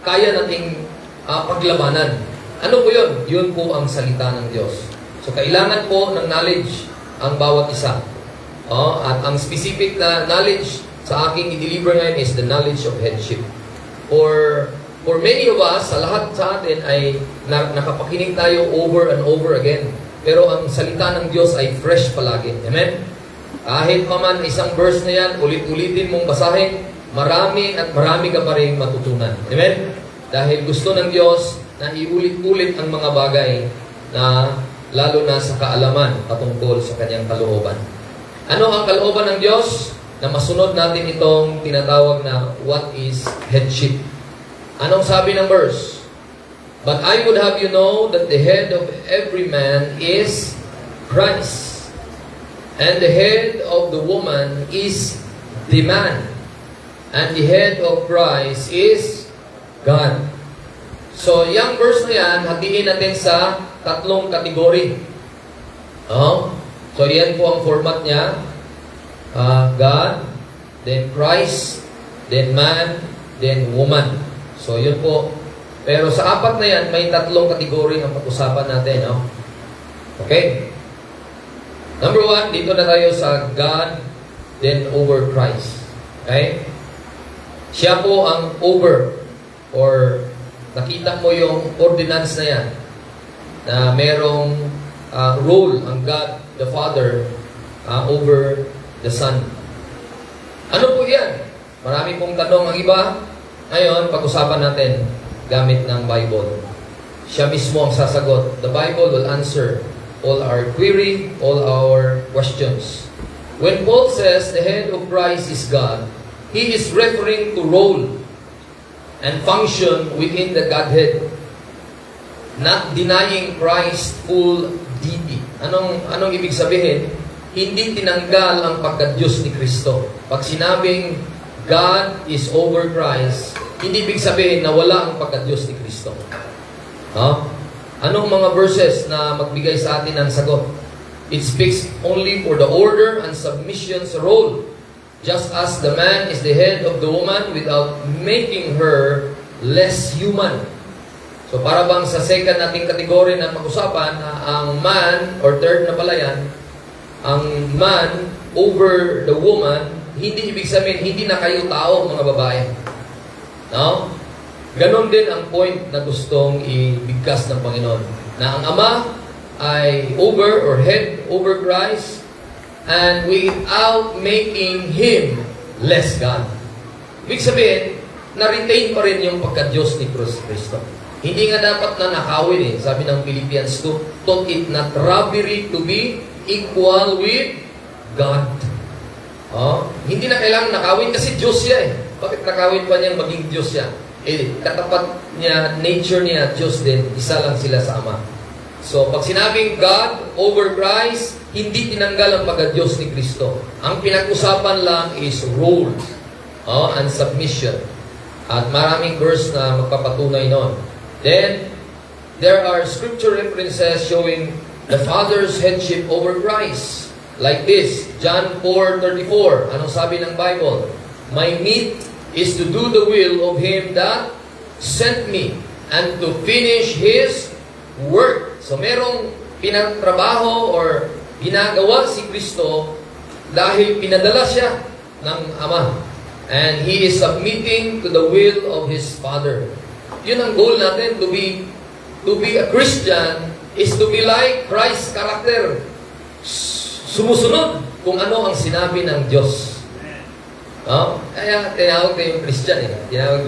kaya nating paglabanan. Ano po yun? Yun po ang salita ng Diyos. So, kailangan po ng knowledge ang bawat isa. At ang specific na knowledge sa aking i-deliver ngayon is the knowledge of headship. For many of us, sa lahat sa atin ay nakapakinig tayo over and over again. Pero ang salita ng Diyos ay fresh palagi. Amen? Kahit pa man isang verse na yan, ulit-ulitin mong basahin, marami at marami ka pa rin matutunan. Amen? Dahil gusto ng Diyos na iulit-ulit ang mga bagay na lalo na sa kaalaman patungkol sa kanyang kalooban. Ano ang kalooban ng Diyos? Na masunod natin itong tinatawag na what is headship. Anong sabi ng verse? But I would have you know that the head of every man is Christ, and the head of the woman is the man, and the head of Christ is God. So, yung verse na yan, hatiin natin sa tatlong kategory. So, yan po ang format niya. God, then Christ, then man, then woman. So, yun po. Pero sa apat na yan, may tatlong kategory ang pag-usapan natin. Okay? Number 1, dito na tayo sa God, then over Christ. Okay? Siya po ang over, or nakita mo yung ordinance na yan, na merong role ang God, the Father, over the Son. Ano po yan? Marami pong tanong ang iba. Ngayon, pag-usapan natin gamit ng Bible. Siya mismo ang sasagot. The Bible will answer all our query, all our questions. When Paul says the head of Christ is God, he is referring to role and function within the Godhead, not denying Christ's full deity. Anong ibig sabihin? Hindi tinanggal ang pagka-Diyos ni Kristo. Pag sinabing God is over Christ, hindi ibig sabihin na wala ang pagka-Diyos ni Kristo. Anong mga verses na magbigay sa atin ng sagot? It speaks only for the order and submission sa role. Just as the man is the head of the woman without making her less human. So para bang sa second nating kategory na pag-usapan na ang man, or third na pala yan, ang man over the woman, hindi ibig sabihin, hindi na kayo tao, mga babae. No? Ganon din ang point na gustong ibigkas ng Panginoon. Na ang Ama ay over or head over Christ, and without making Him less God. Ibig sabihin, na-retain pa rin yung pagka-Diyos ni Kristo. Hindi nga dapat na nakawin Sabi ng Philippians 2, thought it not robbery to be equal with God. Hindi na kailangan nakawin kasi Diyos siya Bakit nakawin pa niyang maging Diyos siya? Katapat niya, nature niya, Diyos din. Isa lang sila sa Ama. So, pag sinabing God over Christ, hindi tinanggal ang pagka-Diyos ni Kristo. Ang pinag-usapan lang is role and submission. At maraming verse na magpapatunay nun. Then, there are scripture references showing the Father's headship over Christ. Like this, John 4:34. Anong sabi ng Bible? My meat is to do the will of Him that sent me and to finish His work. So, merong pinagtrabaho or ginagawa si Kristo dahil pinadala siya ng Ama. And He is submitting to the will of His Father. Yun ang goal natin, to be a Christian is to be like Christ's character. Sumusunod kung ano ang sinabi ng Diyos. Kaya tinawag tayo yung Christian.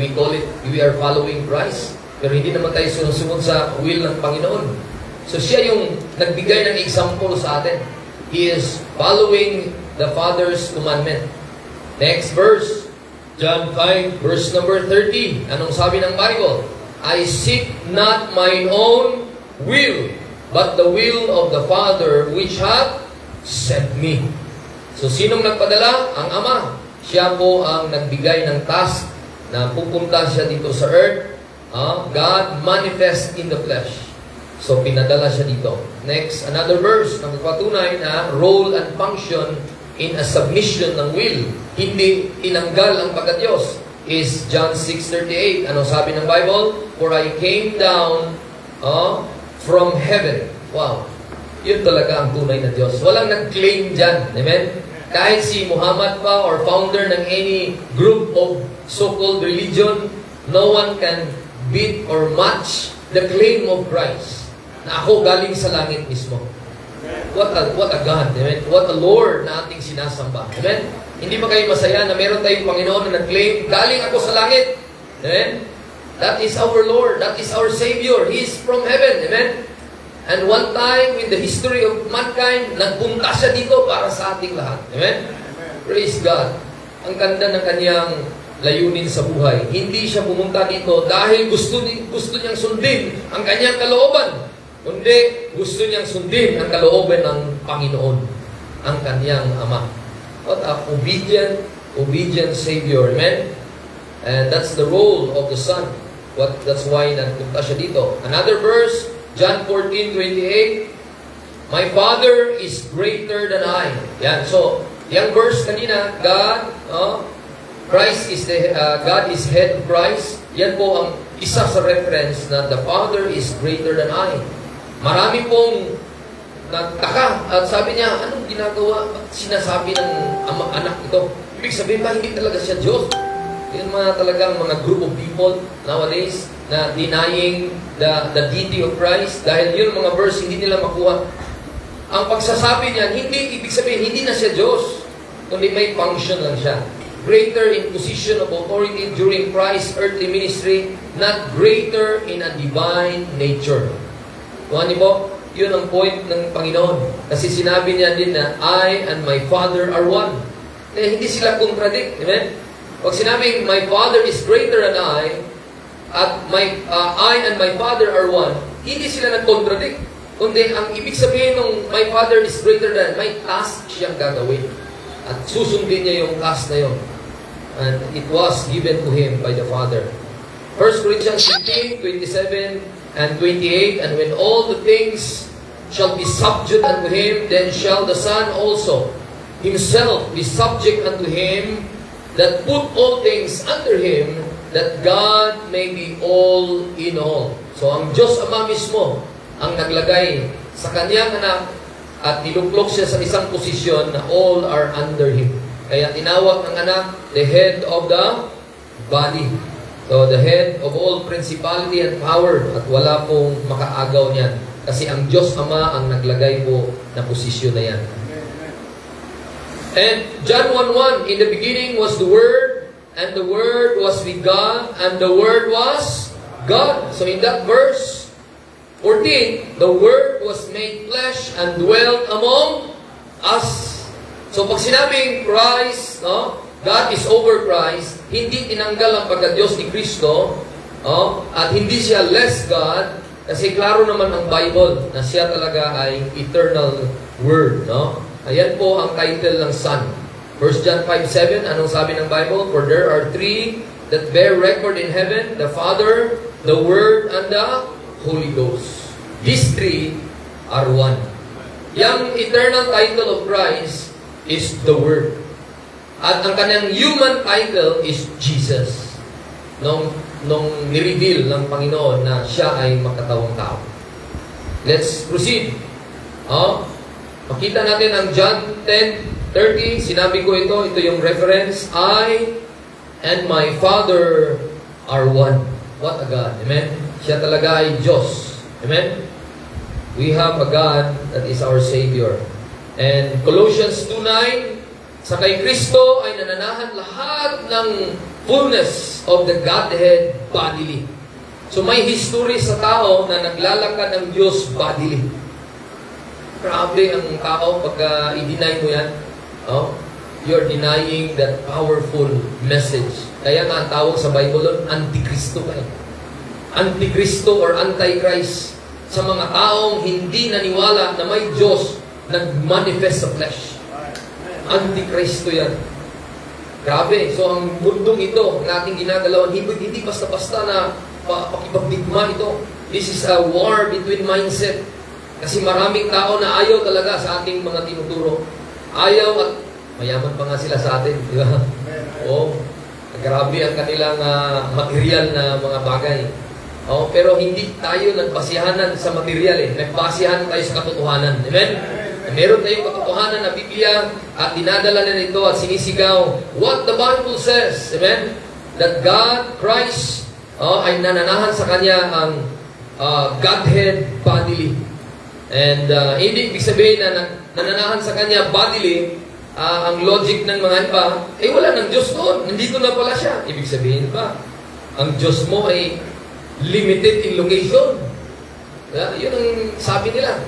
We call it, we are following Christ. Pero hindi naman tayo sumusunod sa will ng Panginoon. So siya yung nagbigay ng example sa atin. He is following the Father's commandment. Next verse, John 5, verse number 30. Anong sabi ng Bible? I seek not mine own will, but the will of the Father which hath sent me. So, sinong nagpadala? Ang Ama. Siya po ang nagbigay ng task na pupunta siya dito sa earth. God manifest in the flesh. So, pinadala siya dito. Next, another verse na magpatunay na role and function in a submission ng will. Hindi tinanggal ang pagka-Diyos. Is John 6:38. Ano sabi ng Bible? For I came down from heaven. Wow. Yun talaga ang tunay na Diyos. Walang nag-claim dyan. Amen? Kahit si Muhammad pa or founder ng any group of so-called religion, no one can beat or match the claim of Christ. Na ako galing sa langit mismo. What a God. Amen? What a Lord na ating sinasamba. Amen? Hindi ba kayo masaya na meron tayong Panginoon na nag-claim, galing ako sa langit. Amen? That is our Lord. That is our Savior. He is from heaven. Amen? And one time in the history of mankind, nagpunta siya dito para sa ating lahat. Amen? Praise God. Ang ganda ng kanyang layunin sa buhay. Hindi siya pumunta dito dahil gusto niyang sundin ang kanyang kalooban. Kundi gusto niyang sundin ang kalooban ng Panginoon, ang kanyang Ama. What a obedient Savior. Amen? And that's the role of the Son. That's why nagpunta siya dito. Another verse, John 14:28. My Father is greater than I. Yan. So, yung verse kanina, Christ is God is head of Christ. Yan po ang isa sa reference na the Father is greater than I. Marami pong nagtaka at sabi niya, anong ginagawa? Ba't sinasabi ng anak ito? Ibig sabihin ba, hindi talaga siya Diyos? Yan talagang mga group of people nowadays na denying the deity of Christ dahil yun mga verse hindi nila makuha. Ang pagsasabi niya, hindi ibig sabihin, hindi na siya Diyos, kundi may function lang siya. Greater in position of authority during Christ's earthly ministry, not greater in a divine nature. Kuha niyo po, Yun ang point ng Panginoon. Kasi sinabi niya din na, I and my Father are one. Eh, hindi sila contradict. Amen? Pag sinabing, my Father is greater than I, at I and my Father are one, hindi sila nag-contradict. Kundi, ang ibig sabihin ng my Father is greater than, may task siyang gagawin. At susundin niya yung task na yun. And it was given to him by the Father. 1 Corinthians 15, 27 and 28, and when all the things shall be subject unto him, then shall the Son also himself be subject unto him that put all things under him, that God may be all in all. So ang Diyos Ama mismo ang naglagay sa kanyang anak at niluklok siya sa isang posisyon na all are under him. Kaya tinawag ng anak the head of the body. So, the head of all principality and power, at wala pong makaagaw niyan. Kasi ang Diyos Ama ang naglagay po na posisyon na yan. And John 1:1, in the beginning was the Word, and the Word was with God, and the Word was God. So, in that verse 14, the Word was made flesh and dwelt among us. So, pag sinabing Christ, no? God is over Christ, hindi tinanggal ang pagka-Diyos ni Kristo, at hindi siya less God, kasi klaro naman ang Bible na siya talaga ay eternal Word. No? Ayan po ang title ng Son. 1 John 5:7, anong sabi ng Bible? For there are three that bear record in heaven, the Father, the Word, and the Holy Ghost. These three are one. Yung eternal title of Christ is the Word. At ang kanyang human title is Jesus. Nung nireveal ng Panginoon na siya ay makatawang tao. Let's proceed. Makita natin ang John 10:30. Sinabi ko ito yung reference. I and my Father are one. What a God. Amen? Siya talaga ay Diyos. Amen? We have a God that is our Savior. And Colossians 2:9, sa kay Kristo ay nananahan lahat ng fullness of the Godhead bodily. So may history sa tao na naglalakad ng Diyos bodily. Grabe ang tao pagka i-deny mo yan. You're denying that powerful message. Kaya nga ang tawag sa Bible doon, Antikristo ka. Antikristo or Antichrist sa mga taong hindi naniwala na may Diyos nag-manifest sa flesh. Antikristo yan. Grabe. So, ang mundong ito, ang ating ginagalawan, hindi basta-basta na pakipagdigma ito. This is a war between mindset. Kasi maraming tao na ayaw talaga sa ating mga tinuturo. Ayaw at mayaman pa nga sila sa atin. Di ba? Grabe ang kanilang material na mga bagay. Pero hindi tayo nagbasihanan sa material. Nagbasihan tayo sa katotohanan. Amen? Meron tayong katotohanan na Biblia at dinadala na nito at sinisigaw what the Bible says. Amen? That God, Christ, ay nananahan sa Kanya ang Godhead bodily. And hindi ibig sabihin na nananahan sa Kanya bodily, ang logic ng mga iba, wala ng Diyos doon. Nandito na pala siya. Ibig sabihin ba, ang Diyos mo ay limited in location. Yun ang sabi nila.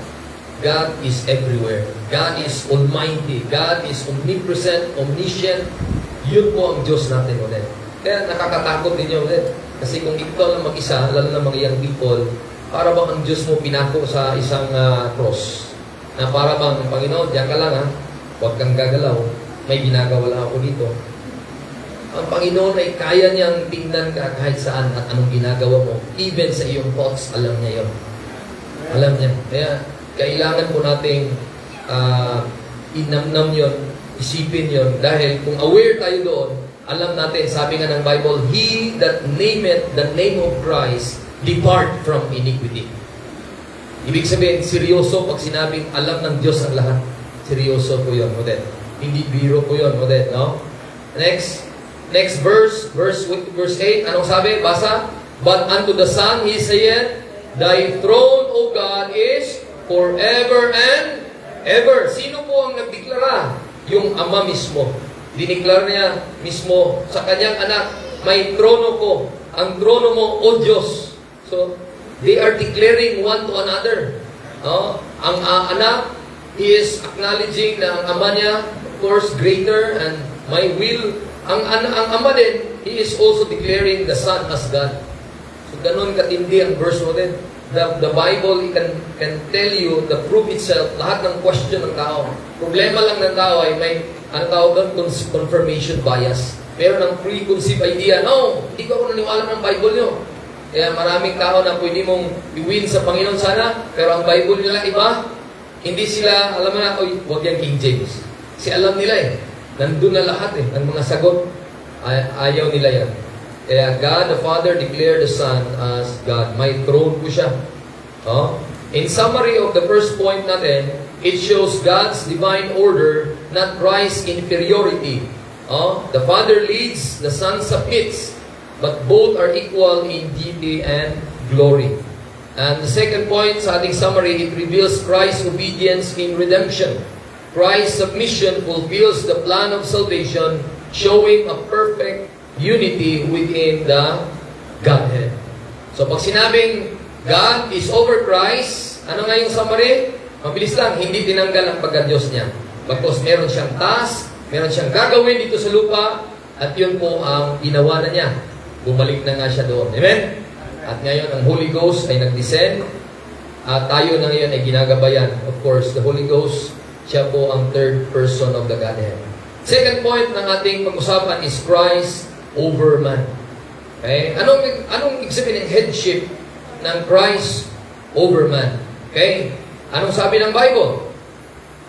God is everywhere. God is almighty. God is omnipresent, omniscient. Yun po ang Diyos natin ulit. Kaya nakakatakot din yun ulit. Kasi kung ikaw lang mag-isa, lalo na mga young people, para bang ang Diyos mo pinako sa isang cross? Na para bang, Panginoon, diyan ka lang ha, huwag kang gagalaw. May ginagawa lang ako dito. Ang Panginoon ay kaya niyang tingnan ka kahit saan at anong ginagawa mo. Even sa iyong thoughts, alam niya yun. Alam niya. Kaya, kailangan po nating inamnam yon, isipin yon, dahil kung aware tayo doon, alam natin, sabi nga ng Bible, he that nameth the name of Christ, depart from iniquity. Ibig sabihin, seryoso pag sinabing alam ng Diyos ang lahat. Seryoso po yun, Model. Hindi biro po yun, Model, no? Next verse 8, anong sabi? Basa? But unto the Son, He saith, Thy throne, O God, is forever and ever. Sino po ang nagdeklara? Yung Ama mismo. Dineklara niya mismo sa kanyang anak, may trono ko. Ang trono mo, O Diyos. So, they are declaring one to another. Ang anak, he is acknowledging na ang ama niya, of course, greater and my will. Ang ama din, he is also declaring the Son as God. So, ganun katindi ang verse mo din. The Bible can tell you, the proof itself, lahat ng question ng tao. Problema lang ng tao ay may, ano tawag doon, confirmation bias. Meron ng preconceived idea, no, hindi ko ako naniwala ng Bible nyo. Kaya maraming tao na pwede mong i-win sa Panginoon sana, pero ang Bible nila iba, hindi sila, alam mo na, huwag yan King James. Kasi alam nila nandun na lahat ng mga sagot. Ayaw nila yan. Kaya God the Father declared the Son as God. May throne po siya. In summary of the first point natin, it shows God's divine order, not Christ's inferiority. The Father leads, the Son submits, but both are equal in deity and glory. And the second point sa ating summary, it reveals Christ's obedience in redemption. Christ's submission fulfills the plan of salvation, showing a perfect unity within the Godhead. So pag sinabing God is over Christ, ano nga yung summary? Mabilis lang, hindi tinanggal ang pagka-Diyos niya. Bagkus meron siyang task, meron siyang gagawin dito sa lupa, at yun po ang ginawa na niya. Bumalik na nga siya doon. Amen? At ngayon, ang Holy Ghost ay nag-descend, at tayo na ngayon ay ginagabayan. Of course, the Holy Ghost, siya po ang third person of the Godhead. Second point ng ating pag-usapan is Christ over man. Okay? Anong ibig sabihin ng headship ng Christ over man? Okay? Anong sabi ng Bible?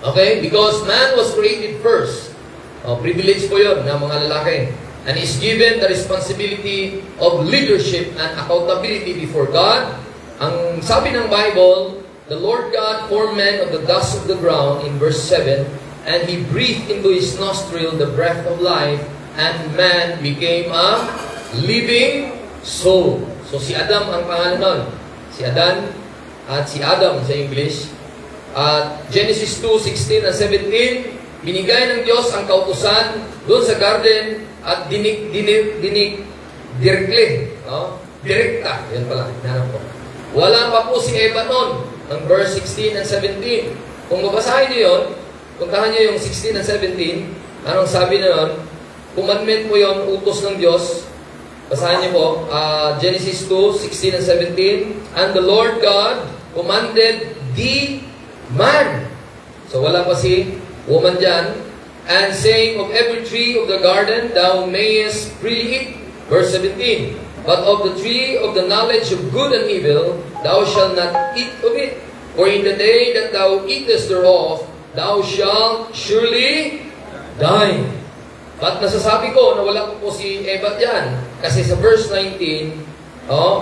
Okay? Because man was created first. Privilege po yun ng mga lalaki. And is given the responsibility of leadership and accountability before God. Ang sabi ng Bible, the Lord God formed man of the dust of the ground in verse 7, and He breathed into his nostril the breath of life, and man became a living soul. So si Adam ang pangalan nun. Si Adan at si Adam sa English. At Genesis 2:16 and 17, binigay ng Diyos ang kautusan doon sa garden at direkta. Yan pala, hinanap ko. Wala pa po si Eva noon, ang verse 16 and 17. Kung mabasahin niyo yun, puntahan niyo yung 16 and 17, anong sabi na nun? Commandment po yun, utos ng Diyos. Basahin niyo po, Genesis 2:16 and 17. And the Lord God commanded the man. So wala pa si woman dyan. And saying, of every tree of the garden thou mayest freely eat. Verse 17. But of the tree of the knowledge of good and evil thou shalt not eat of it. For in the day that thou eatest thereof, thou shalt surely die. But nasasabi ko na wala po si Eva dyan. Kasi sa verse 19,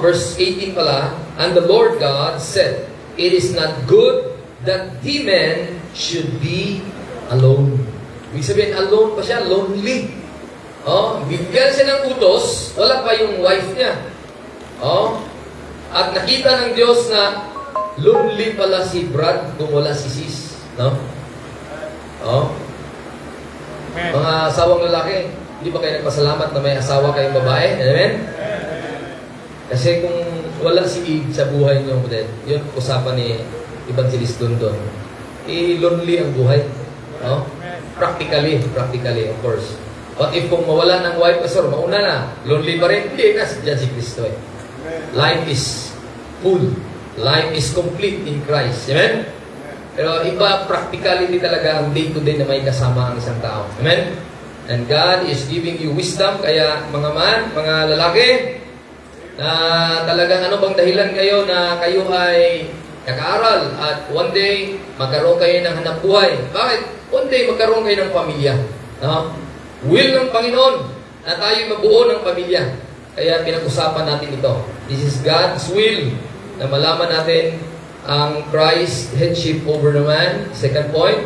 verse 18 pala, and the Lord God said, it is not good that the man should be alone. Ibig sabihin, alone pa siya, lonely. Bigyan siya ng utos, wala pa yung wife niya. At nakita ng Diyos na lonely pala si Brad kung wala si sis. Mga asawang lalaki, hindi ba kayo nagpasalamat na may asawa kayong babae? Amen? Kasi kung wala si Eve sa buhay niyo, yun usapan ni Evangelist Dundon. Lonely ang buhay. Practically, of course. But if kung mawala ng wife, pastor, mauna na, lonely pa rin, hindi na dyan si Kristo. Life is full. Life is complete in Christ. Amen? Pero iba, practicality talaga ang day-to-day na may kasama ang isang tao. Amen? And God is giving you wisdom. Kaya mga lalaki, na talagang ano bang dahilan kayo na kayo ay nakaaral at one day magkaroon kayo ng hanap buhay. Bakit? One day magkaroon kayo ng pamilya. Will ng Panginoon na tayo mabuo ng pamilya. Kaya pinag-usapan natin ito. This is God's will na malaman natin ang Christ headship over the man. Second point.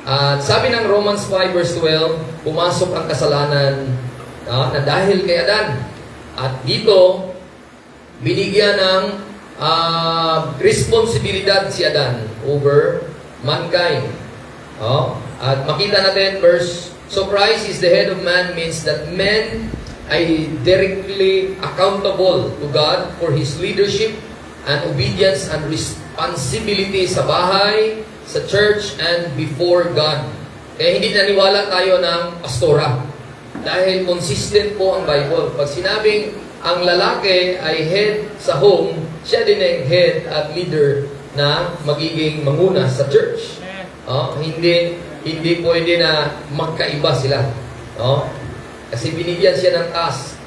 At sabi ng Romans 5 verse 12, pumasok ang kasalanan na dahil kay Adan. At dito, binigyan ng responsibilidad si Adan over mankind. At makita natin so Christ is the head of man means that men ay directly accountable to God for His leadership and obedience and responsibility sa bahay, sa church, and before God. Kaya hindi naniwala tayo ng pastora. Dahil consistent po ang Bible. Pag sinabing ang lalaki ay head sa home, siya din ang head at leader na magiging manguna sa church. Hindi pwede na magkaiba sila. Kasi binigyan siya ng task.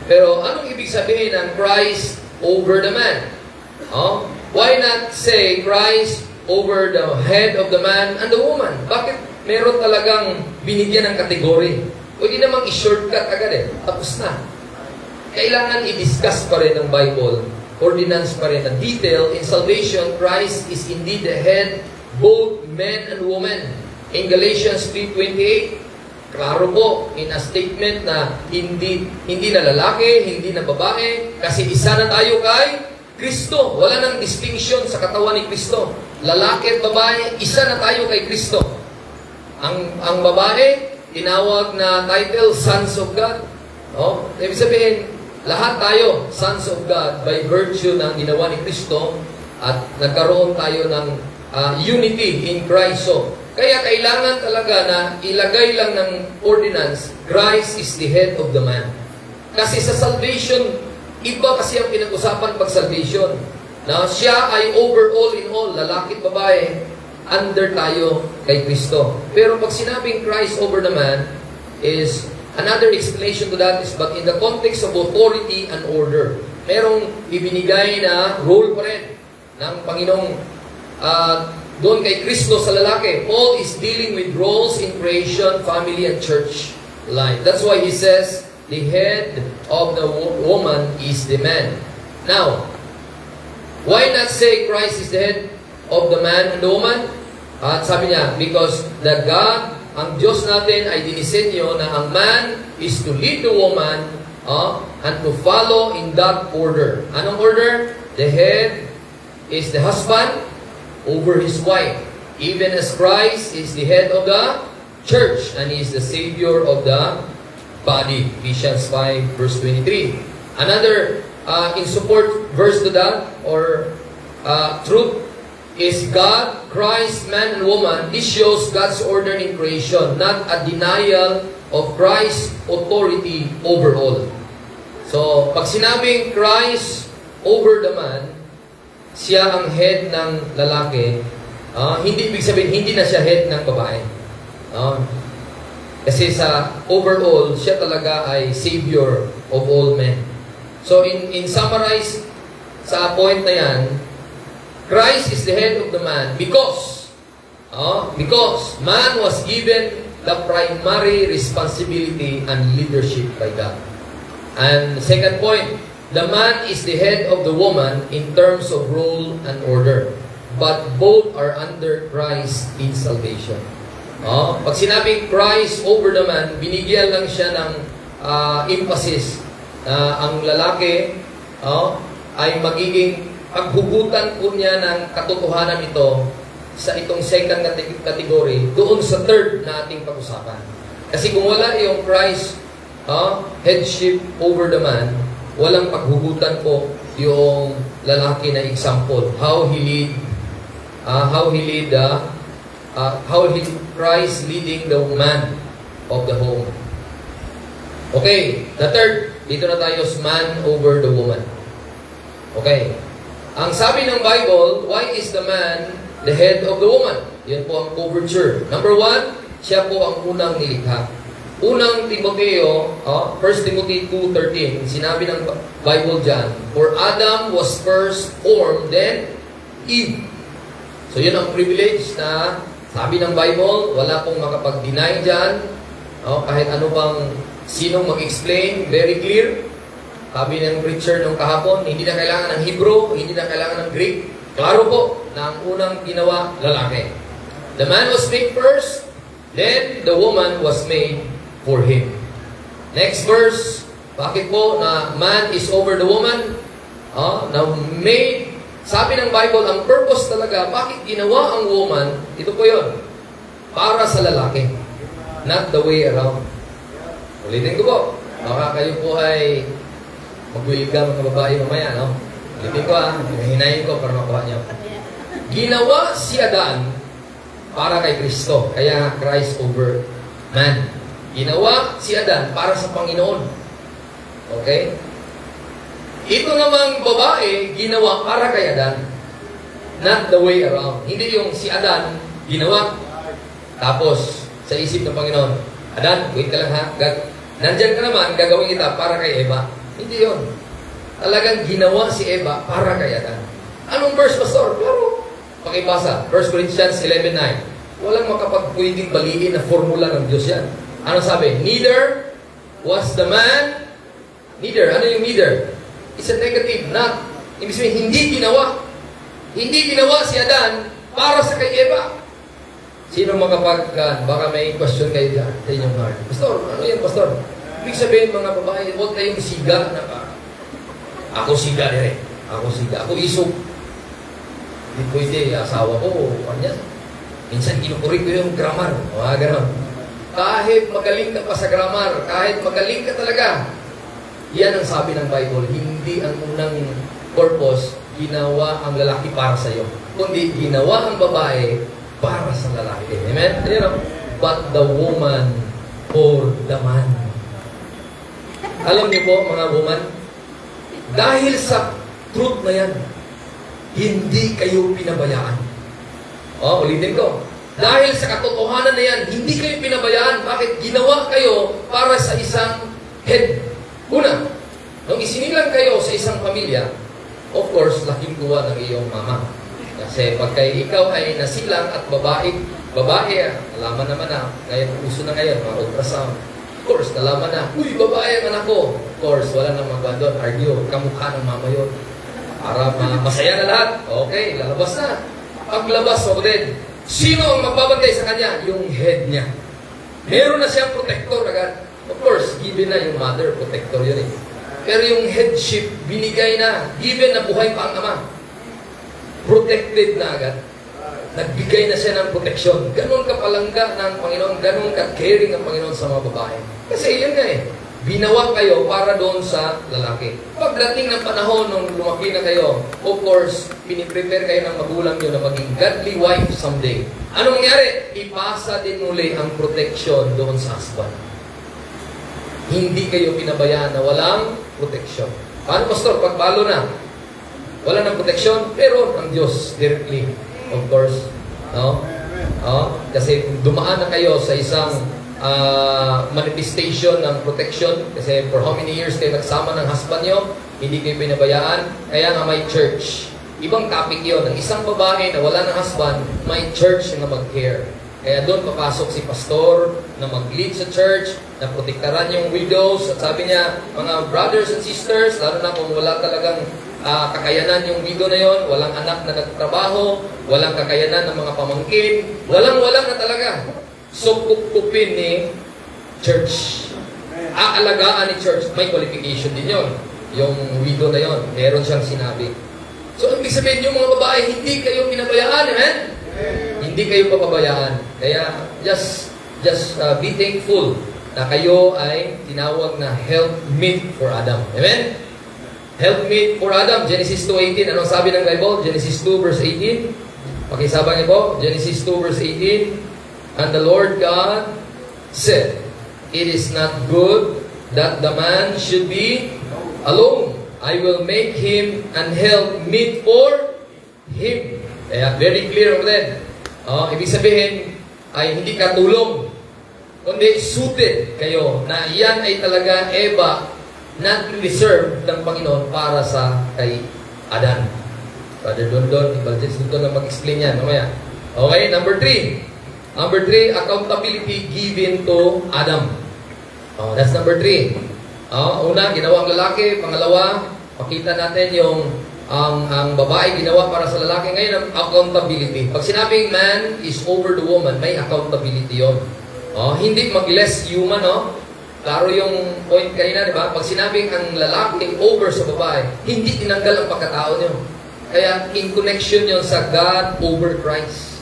Pero anong ibig sabihin ng Christ over the man? Why not say Christ over the head of the man and the woman? Bakit meron talagang binigyan ng kategory? Pwede namang i-shortcut agad tapos na. Kailangan i-discuss pa rin ng Bible, ordinance pa rin, ang detail. In salvation, Christ is indeed the head, both men and women. In Galatians 3:28, klaro po, in a statement na hindi na lalaki, hindi na babae, kasi isa na tayo kay Kristo. Wala nang distinction sa katawan ni Kristo. Lalaki at babae, isa na tayo kay Kristo. Ang babae, tinawag na title, Sons of God. Ibig sabihin, lahat tayo, Sons of God, by virtue ng ginawa ni Kristo, at nagkaroon tayo ng unity in Christ. So, kaya kailangan talaga na ilagay lang ng ordinance, Christ is the head of the man. Kasi sa salvation, iba kasi ang pinag-usapan pag salvation. Na siya ay over all in all, lalaki at babae, under tayo kay Kristo. Pero pag sinabing Christ over the man, is another explanation to that is, but in the context of authority and order, merong ibinigay na role pa rin ng Panginoong doon kay Kristo sa lalaki. Paul is dealing with roles in creation, family, and church life. That's why he says, the head of the woman is the man. Now, why not say Christ is the head of the man and the woman? At sabi niya, because the God, ang Diyos natin ay dinisenyo na ang man is to lead the woman and to follow in that order. Anong order? The head is the husband over his wife, even as Christ is the head of the church and he is the Savior of the body. Ephesians 5 verse 23. Another in support verse to that, or truth, is God, Christ, man and woman. This shows God's order in creation, not a denial of Christ's authority over all. So, pag sinabing Christ over the man, siya ang head ng lalaki, hindi ibig sabihin, hindi na siya head ng babae. Kasi sa overall, siya talaga ay Savior of all men. So, in summarize sa point na yan, Christ is the head of the man because man was given the primary responsibility and leadership by God. And second point, the man is the head of the woman in terms of role and order. But both are under Christ in salvation. Pag sinabing Christ over the man, binigyan lang siya ng emphasis na ang lalaki ay magiging paghugutan po niya ng katotohanan ito sa itong second category doon sa third na ating pag-usapan. Kasi kung wala yung Christ headship over the man, walang paghugutan po yung lalaki na example. How Christ leading the man of the home. Okay, the third, dito na tayo sa man over the woman. Okay. Ang sabi ng Bible, why is the man the head of the woman? Yan po ang overture. Number 1, siya po ang unang nilikha. Unang Timoteo, 1 Timothy 2:13, sinabi ng Bible dyan, for Adam was first formed, then Eve. So yun ang privilege na sabi ng Bible, wala pong makapag-deny dyan. Kahit ano bang sinong mag-explain, very clear. Sabi ng preacher nung kahapon, hindi na kailangan ng Hebrew, hindi na kailangan ng Greek. Klaro po na ang unang ginawa, lalaki. The man was made first, then the woman was made for him. Next verse, bakit po na man is over the woman? Na made, sabi ng Bible, ang purpose talaga, bakit ginawa ang woman, ito po yun, para sa lalaki. Not the way around. Ulitin ko po, baka kayo po ay mag-welcome mga babae mamaya, no? Ulitin ko hinahin ko para makuha niyo. Ginawa si Adan para kay Kristo. Kaya Christ over man. Ginawa si Adan para sa Panginoon. Okay? Ito namang babae, ginawa para kay Adan. Not the way around. Hindi yung si Adan, ginawa. Tapos, sa isip ng Panginoon, Adan, wait ka lang ha. Nandyan ka naman, gagawin kita para kay Eva. Hindi yon. Talagang ginawa si Eva para kay Adan. Anong verse, Pastor? Claro. Pakibasa, 1 Corinthians 11:9. Walang makapagpwedeng baliin na formula ng Diyos yan. Ano sabi? Neither was the man, neither. Ano yung neither? It's a negative, not. Ibig sabihin, hindi ginawa. Hindi ginawa si Adan para sa kay Eva. Sino baka may question kayo dyan sa inyong heart. Pastor, ano yan, Pastor? Ibig sabihin, mga babae, huwag kayong siga na ako siga rin. Ako siga. Ako isog. Hindi pwede, asawa ko, kanya. Minsan kinupuri ko yung grammar. Mga ganon. Kahit magaling ka pa sa grammar, kahit magaling ka talaga, yan ang sabi ng Bible, hindi ang unang purpose, ginawa ang lalaki para sa iyo. Kundi ginawa ang babae para sa lalaki. Amen? You know? But the woman for the man. Alam niyo po, mga woman, dahil sa truth na yan, hindi kayo pinabayaan. Ulitin ko. Dahil sa katotohanan na yan, hindi kayo pinabayaan. Bakit? Ginawa kayo para sa isang head. Una, nung isinilang kayo sa isang pamilya, of course, laking tuwa ng iyong mama. Kasi pagka ikaw ay nasilang at babae, nalaman naman na, ngayon, uso na ngayon, mga ultrasound. Of course, nalaman na, uy, babae ang anak ko. Of course, wala nang magawa doon, argue, kamukha ng mama yun. Para masaya na lahat. Okay, lalabas na. Paglabas, din. Sino ang magbabantay sa kanya? Yung head niya. Meron na siyang protector agad. Of course, given na yung mother, protector yun eh. Pero yung headship, binigay na, given na buhay pa ang ama. Protected na agad. Nagbigay na siya ng proteksyon. Ganon ka palangga ng Panginoon, ganon ka caring ng Panginoon sa mga babae. Kasi yun nga eh, binawa kayo para doon sa lalaki. Pagdating ng panahon nung lumaki na kayo, of course, piniprepare kayo ng magulang nyo na maging godly wife someday. Anong nangyari? Ipasa din muli ang protection doon sa husband. Hindi kayo pinabayaan na walang protection. Paano, Pastor? Pagpalo na, wala ng protection, pero ang Diyos directly, of course. No? Kasi dumaan na kayo sa isang manifestation ng protection. Kasi for how many years kayo nagsama ng husband nyo, hindi kayo pinabayaan. Kaya nga may church. Ibang topic yun. Ang isang babae na wala ng husband, may church na mag-care. Kaya doon papasok si pastor na mag-lead sa church, na protektaran yung widows. At sabi niya, mga brothers and sisters, lalo na kung wala talagang kakayanan yung widow na yon, walang anak na nagtrabaho, walang kakayanan ng mga pamangkin, walang na talaga. So, kukupin ni church. Aalagaan ni church. May qualification din yon. Yung widow na yon, meron siyang sinabi. So, ibig sabihin yung mga babae, hindi kayo pinabayaan, amen? Hindi kayo papabayaan. Kaya, just be thankful na kayo ay tinawag na helpmeet for Adam. Amen? Helpmeet for Adam. Genesis 2:18. Anong sabi ng Bible? Genesis 2 verse 18. Pakisabang niyo po. Genesis 2 verse 18. And the Lord God said, it is not good that the man should be alone. I will make him an helpmeet for him. Kaya very clear over there. Ibig sabihin ay hindi katulong, kundi suited kayo na yan ay talaga Eva not reserved ng Panginoon para sa kay Adan. Brother Dondon, Ibaldes dito na mag-explain yan. Okay, number 3. Number 3, accountability given to Adam. That's number 3. Una, ginawa ang lalaki. Pangalawa, pakita natin yung ang babae ginawa para sa lalaki. Ngayon, ang accountability. Pag sinabing man is over the woman, may accountability yun. Hindi mag-less human, Klaro yung point kanina, di ba? Pag sinabing ang lalaki over sa babae, hindi tinanggal ang pagkatao niyo. Kaya, in connection yun sa God over Christ.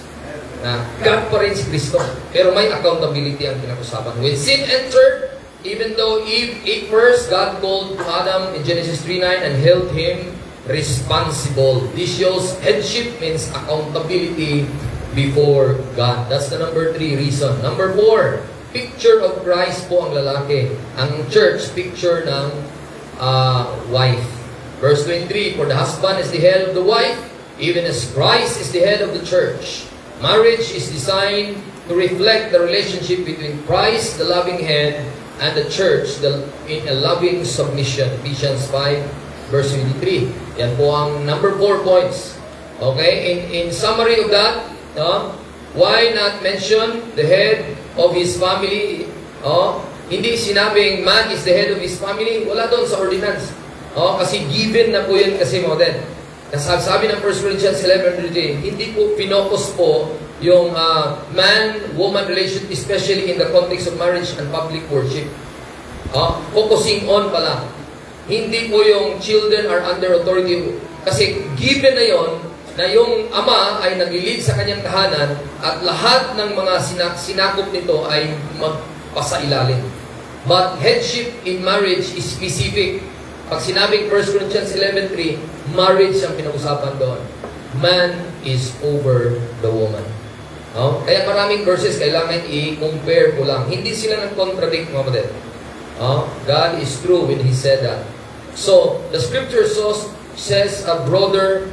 Na God pa rin si Kristo. Pero may accountability ang pinag-usapan. When sin entered, even though Eve ate first, God called Adam in Genesis 3:9 and held him responsible. This shows headship means accountability before God. That's the number 3 reason. Number 4, picture of Christ po ang lalaki. Ang church, picture ng wife. Verse 23, for the husband is the head of the wife, even as Christ is the head of the church. Marriage is designed to reflect the relationship between Christ, the loving head, and the church in a loving submission. Ephesians 5, verse 23. Yan po ang number 4 points. Okay? In summary of that, why not mention the head of his family? Hindi sinabing man is the head of his family. Wala doon sa ordinance. Kasi given na po yun kasi modern. Sabi ng 1 Corinthians 11:3, hindi po pinokos po yung man-woman relation, especially in the context of marriage and public worship. Focusing on pala. Hindi po yung children are under authority. Kasi given na yon na yung ama ay nag-lead sa kanyang tahanan at lahat ng mga sinakop nito ay magpasailalim. But headship in marriage is specific. Pag sinabing 1 Corinthians 11:3, marriage ang pinag-usapan doon. Man is over the woman. Kaya maraming verses kailangan i-compare ko lang. Hindi sila nag-contradict, mga kapatid. God is true when He said that. So, the scripture says a broader,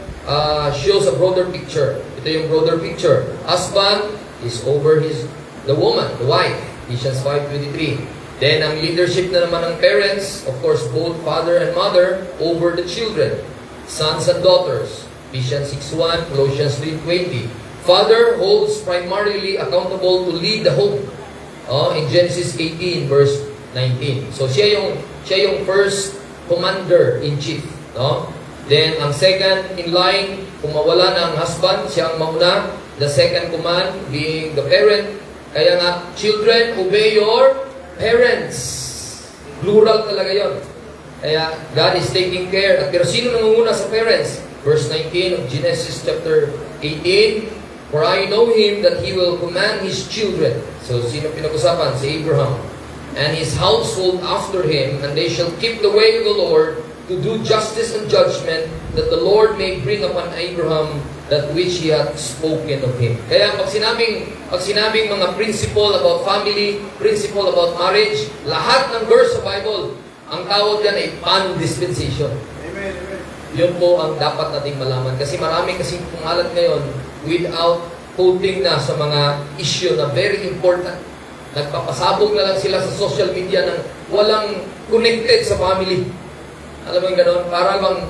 shows a broader picture. Ito yung broader picture. Husband is over the woman, the wife. Ephesians 5:23. Then, ang leadership na naman ng parents, of course, both father and mother, over the children. Sons and daughters. Ephesians 6:1, Colossians 3:20. Father holds primarily accountable to lead the home. In Genesis 18, verse 19. So, siya yung first commander-in-chief. Then, ang second in line, kung mawala na ang husband, siya ang mauna. The second command being the parent. Kaya nga, children, obey your parents. Plural talaga yon. Kaya, God is taking care. Pero sino nangunguna sa parents? Verse 19 of Genesis chapter 18, for I know him that he will command his children. So, sino pinag-usapan? Si Abraham. And his household after him, and they shall keep the way of the Lord to do justice and judgment, that the Lord may bring upon Abraham that which he hath spoken of him. Kaya pag sinabing mga principle about family, principle about marriage, lahat ng verse sa Bible, ang tawag yan ay pan-dispensation. Amen. Amen. Yun po ang dapat nating malaman. Kasi marami kasing pumalat ngayon without quoting na sa mga issue na very important. Nagpapasabog na lang sila sa social media ng walang connected sa family. Alam mo yung gano'n? Para bang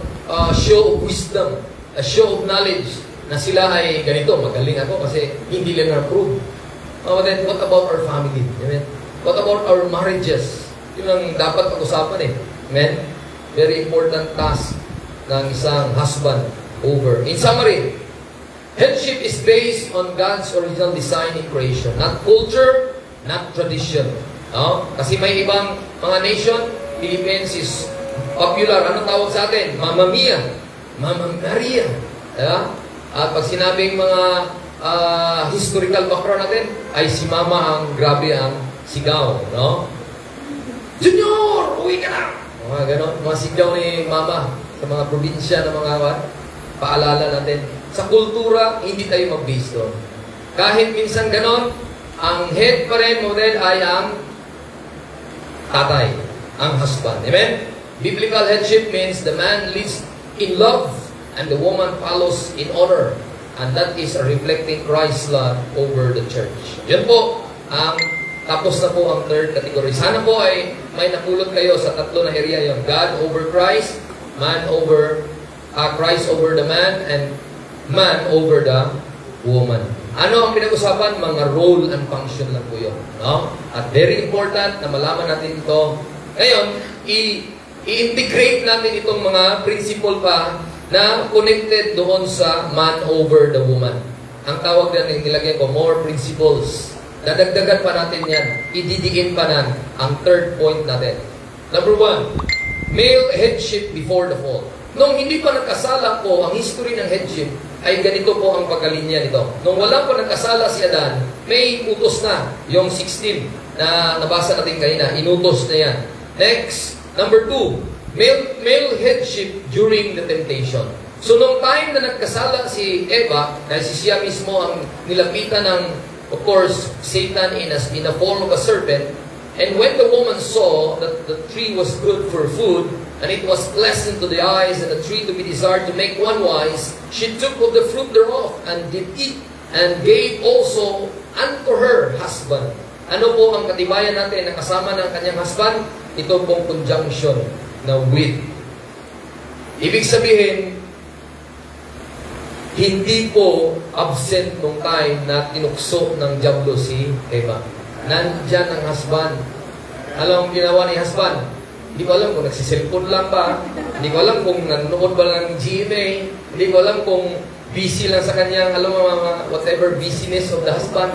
show of wisdom, a show of knowledge na sila ay ganito, magaling ako kasi hindi lang na-prove. Then what about our family? Amen? What about our marriages? Yun ang dapat pag-usapan eh. Amen? Very important task ng isang husband over. In summary, headship is based on God's original design in creation. Not culture, not tradition. Kasi may ibang mga nation, Philippines is popular. Anong tawag sa atin? Mama Mia. Mama Maria. At pag sinabing mga historical background natin, ay si Mama ang grabe ang sigaw. Junior! Uwi ka na! Mga ganon. Mga sigaw ni Mama sa mga probinsya ng mga paalala natin. Sa kultura, hindi tayo mag-base doon. Kahit minsan ganon, ang head pa rin model ay ang tatay, ang husband. Amen? Biblical headship means the man leads in love and the woman follows in honor. And that is reflecting Christ's love over the church. Yan po, tapos na po ang third category. Sana po ay may napulot kayo sa tatlo na area yon. God over Christ, man over Christ over the man, and man over the woman. Ano ang pinag-usapan? Mga role and function lang po yun. At very important na malaman natin ito. Ngayon, i-integrate natin itong mga principle pa na connected doon sa man over the woman. Ang tawag na nilagay ko, more principles. Dadagdagan pa natin yan. Ididiin pa na ang third point natin. Number 1, male headship before the fall. Nung hindi pa nagkasala po, ang history ng headship ay ganito po ang pagkalinya nito. Nung wala pa nagkasala si Adan, may utos na. Yung 16 na nabasa natin kanina, inutos na yan. Next, number 2, Male headship during the temptation. So, nung time na nagkasala si Eva, dahil siya mismo ang nilapitan ng, of course, Satan in a form of a serpent, and when the woman saw that the tree was good for food, and it was pleasant to the eyes, and a tree to be desired to make one wise, she took of the fruit thereof, and did eat, and gave also unto her husband. Ano po ang katibayan natin na kasama ng kanyang husband? Ito pong conjunction na with. Ibig sabihin, hindi po absent nung time na tinukso ng diablo si Eva. Nandyan ang husband. Alam ang ginawa ni husband? Hindi ko alam kung nagsiselfon lang ba. Hindi ko alam kung nanonood ba lang ng GMA. Hindi ko alam kung busy lang sa kanyang, alam mo mga whatever busyness of the husband.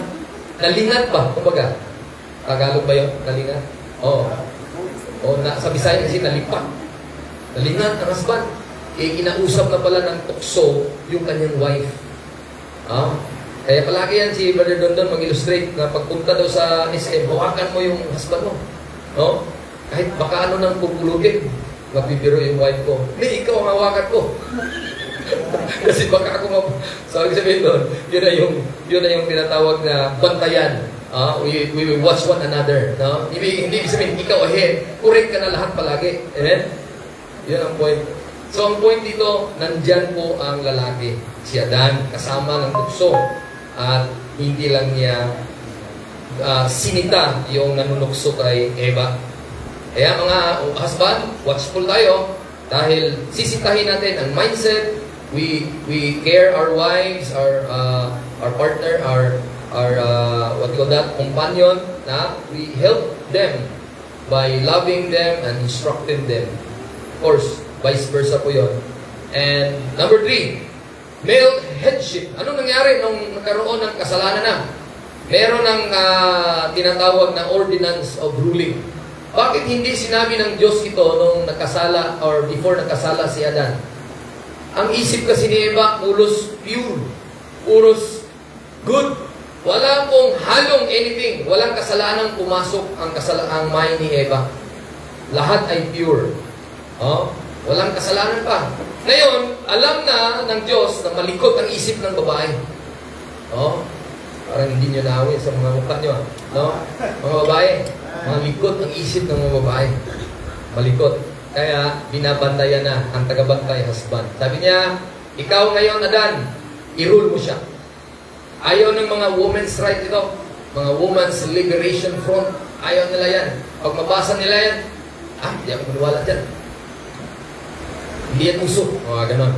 Nalingat ba? Kumbaga, Tagalog ba yun? Nalingat? Oo. Sa Bisaya kasi nalipat. Nalingat ang husband. Kinausap na pala ng tukso yung kanyang wife. Kaya palagi yan si Brother Dondon mag-illustrate na pagpunta daw sa SM, hawakan mo yung husband mo. Kahit baka ano nang pupulugin, magbibiro yung wife ko. Hindi, ikaw ang hawakan ko. Kasi baka ako sabi sabihin doon, yun na yung tinatawag na bantayan. We will watch one another. No? Hindi sabihin, ikaw ahead. Correct ka na lahat palagi. Amen? Yun ang point. So, ang point dito, nandyan po ang lalaki, si Adan, kasama ng tukso. At hindi lang niya sinita yung nanunukso kay Eva. Kaya mga husband, watchful tayo dahil sisitahin natin ang mindset. We care our wives, our partner, our what you call that, companion, na we help them by loving them and instructing them. Of course, vice versa po yun. And number 3, male headship. Anong nangyari nung nagkaroon ng kasalanan na? Meron ng tinatawag na ordinance of ruling. Bakit hindi sinabi ng Diyos ito nung nakasala or before nakasala si Adan? Ang isip kasi ni Eva, puros pure, puros good. Wala pong halong anything. Walang kasalanang pumasok ang mind ni Eva. Lahat ay pure. Walang kasalanan pa. Ngayon, alam na ng Diyos na malikot ang isip ng babae. Parang hindi nyo naawin sa mga mukha nyo. Mga babae, malikot ang isip ng mga babae. Malikot. Kaya, binabantayan na ang tagabantay husband. Sabi niya, ikaw ngayon, Adan, i-rule mo siya. Ayaw ng mga women's right ito. Mga women's liberation front. Ayaw nila yan. Pag mabasa nila yan, hindi ako maniwala dyan. Hindi yan uso. Ganon.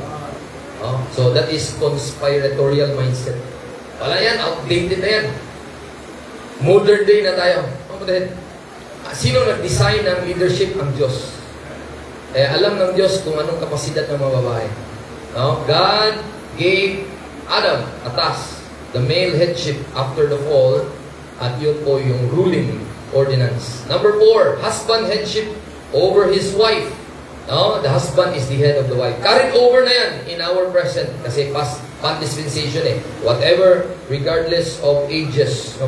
So, that is conspiratorial mindset. Wala yan. Outdated na yan. Modern day na tayo. Sino nag-design ng leadership? Ang Diyos. Alam ng Diyos kung anong kapasidad ng mga babae. God gave Adam a task, the male headship after the fall, at yun po yung ruling ordinance. Number 4, husband headship over his wife. The husband is the head of the wife. Carried over na yan in our present kasi past dispensation Whatever, regardless of ages,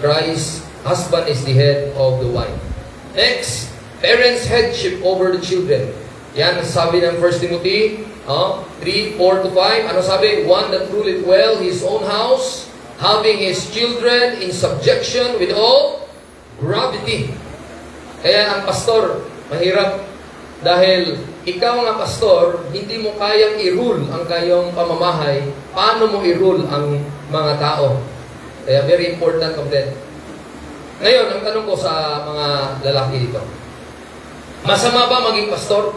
Christ, husband is the head of the wife. Next, parents' headship over the children. Yan, sabi ng 1 Timothy 3:4-5. Ano sabi? One that ruleth well his own house, having his children in subjection with all gravity. Kaya ang pastor, mahirap. Dahil ikaw nga pastor, hindi mo kayang i-rule ang kayong pamamahay. Paano mo i-rule ang mga tao? Kaya very important content. Ngayon, ang tanong ko sa mga lalaki dito. Masama ba maging pastor?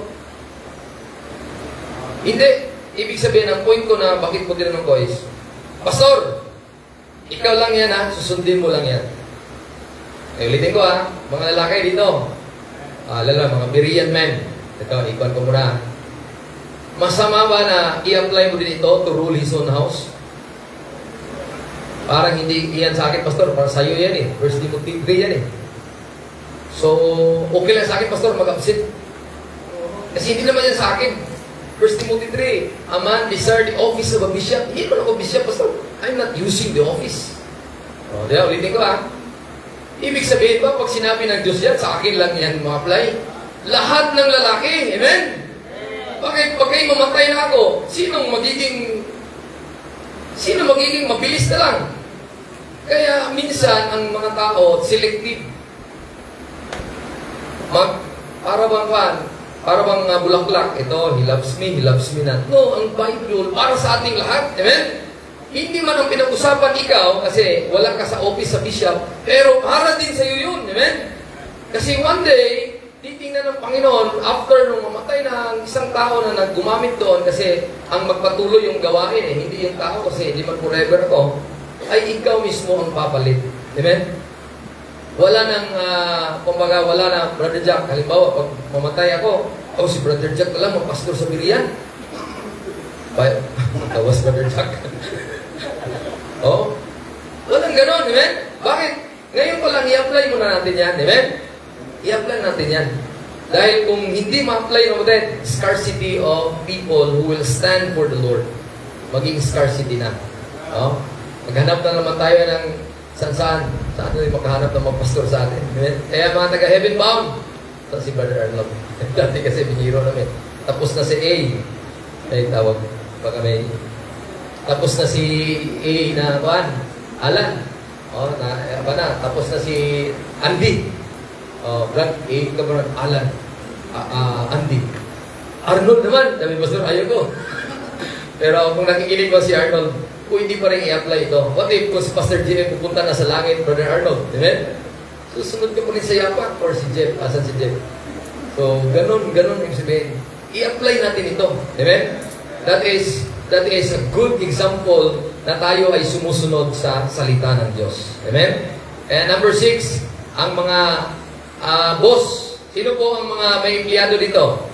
Hindi. Ibig sabihin, ang point ko na bakit ko tinanong ko is, Pastor, ikaw lang yan susundin mo lang yan. Ulitin ko mga lalaki dito. Lalo, mga Berean men. Ito, ikon ko muna. Masama ba na i-apply mo din ito to rule his own house? Parang hindi yan sa akin, Pastor. Parang sa'yo yan 1 Timothy 3 yan So, okay lang sa akin, Pastor, mag-absent. Kasi hindi naman yan sa akin. 1 Timothy 3, a man desire the office of a bishop. Hindi naman ako bishop, Pastor. I'm not using the office. Ulitin ko Ibig sabihin ba, pag sinabi ng Diyos yan, sa akin lang yan ma-apply? lahat ng lalaki. Amen? Bakit pag kayo mamatay na ako, sino magiging mabilis na lang? Kaya minsan ang mga tao selective. Para bang bulaklak, ito, he loves me not. No, ang Bible, para sa ating lahat. Amen? Hindi man ang pinag-usapan ikaw, kasi wala ka sa office sa bishop, pero para din sa iyo yun. Amen? Kasi one day, titingnan ng Panginoon, after nung mamatay na ang isang tao na naggumamit doon, kasi ang magpatuloy yung gawain, hindi yung tao, kasi hindi man forever ako, ay ikaw mismo ang papalit. Amen? Wala nang, kumbaga, wala na, Brother Jack, halimbawa, pag mamatay ako, si Brother Jack na lang, magpastor sa Birian. Tawas Brother Jack. Walang ganon, amen? Bakit? Ngayon pa lang, i-apply muna natin yan, amen? I-apply natin yan. Dahil kung hindi ma-apply natin, scarcity of people who will stand for the Lord. Maging scarcity na. Maghanap na naman tayo ng saan rin makahanap ng mga pastor sa atin. Amen? Kaya mga taga-heaven bound, ito si Brother Arnold. Dati kasi biniro namin. Tapos na si A. Ay, tawag. Baka may... Tapos na si A na Alan. Tapos na si Andy. Brad A. Cameron, Alan. Andy. Arnold naman. Sabi, Pastor, ayaw ko. Pero kung nakikinig ko si Arnold, kung hindi pa rin i-apply ito, what if kung si Pastor JM pupunta na sa langit, Brother Arnold? Amen? Susunod ka pa rin sa yapak or si Jeff? Asan si Jeff? So, ganun yung sabihin. I-apply natin ito. Amen? That is a good example na tayo ay sumusunod sa salita ng Diyos. Amen? And number 6, ang mga boss. Sino po ang mga may empleyado dito?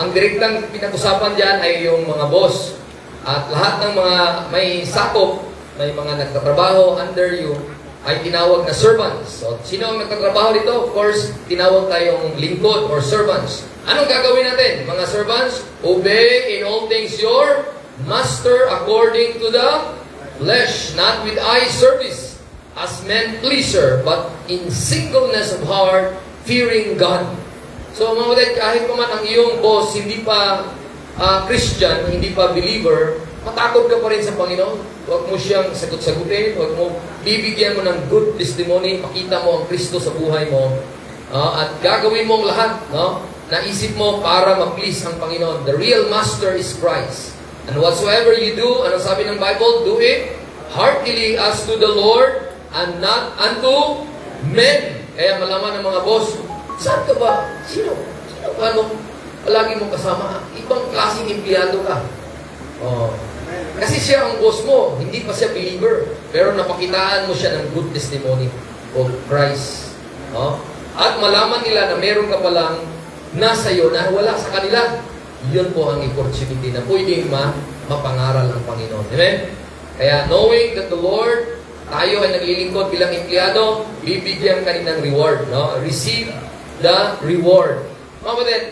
Ang direktang pinag-usapan dyan ay yung mga boss. At lahat ng mga may sakop, may mga nagtatrabaho under you, ay tinawag na servants. So, sino ang nagtatrabaho dito? Of course, tinawag tayong lingkod or servants. Anong gagawin natin, mga servants? Obey in all things your master according to the flesh, not with eye service, as men pleaser, but in singleness of heart, fearing God. So, mga kapatid, kahit pa man ang iyong boss hindi pa Christian, hindi pa believer, matakot ka pa rin sa Panginoon. Huwag mo siyang sagot-sagutin, huwag mo bibigyan mo ng good testimony, makita mo ang Kristo sa buhay mo, at gagawin mo ang lahat, naisip mo para ma-please ang Panginoon. The real master is Christ. And whatsoever you do, ano sabi ng Bible? Do it heartily as to the Lord and not unto men. Kaya malaman ng mga boss, saan ka ba? Sino ka? Palagi mong kasama, ibang klaseng empleyado ka. Kasi siya ang boss mo, hindi pa siya believer. Pero napakitaan mo siya ng good testimony of Christ. At malaman nila na meron ka palang nasa iyo na wala sa kanila. Yun po ang opportunity na pwedeng mapangaral ang Panginoon. Amen? Kaya knowing that the Lord, tayo ay naglilingkod bilang empleyado, bibigyan ka rin ng reward. Receive the reward. Mga kapatid,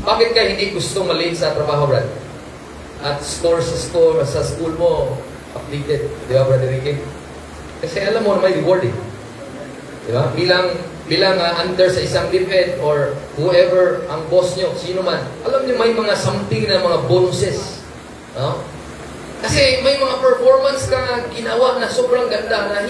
bakit ka hindi gusto malate sa trabaho, Brad? At score sa school mo, updated. Di ba, Brother Ricky? Kasi alam mo na may reward eh. Di ba? Bilang under sa isang DepEd or whoever ang boss nyo, sino man, alam niyo may mga something na mga bonuses. Kasi may mga performance ka ginawa na sobrang ganda na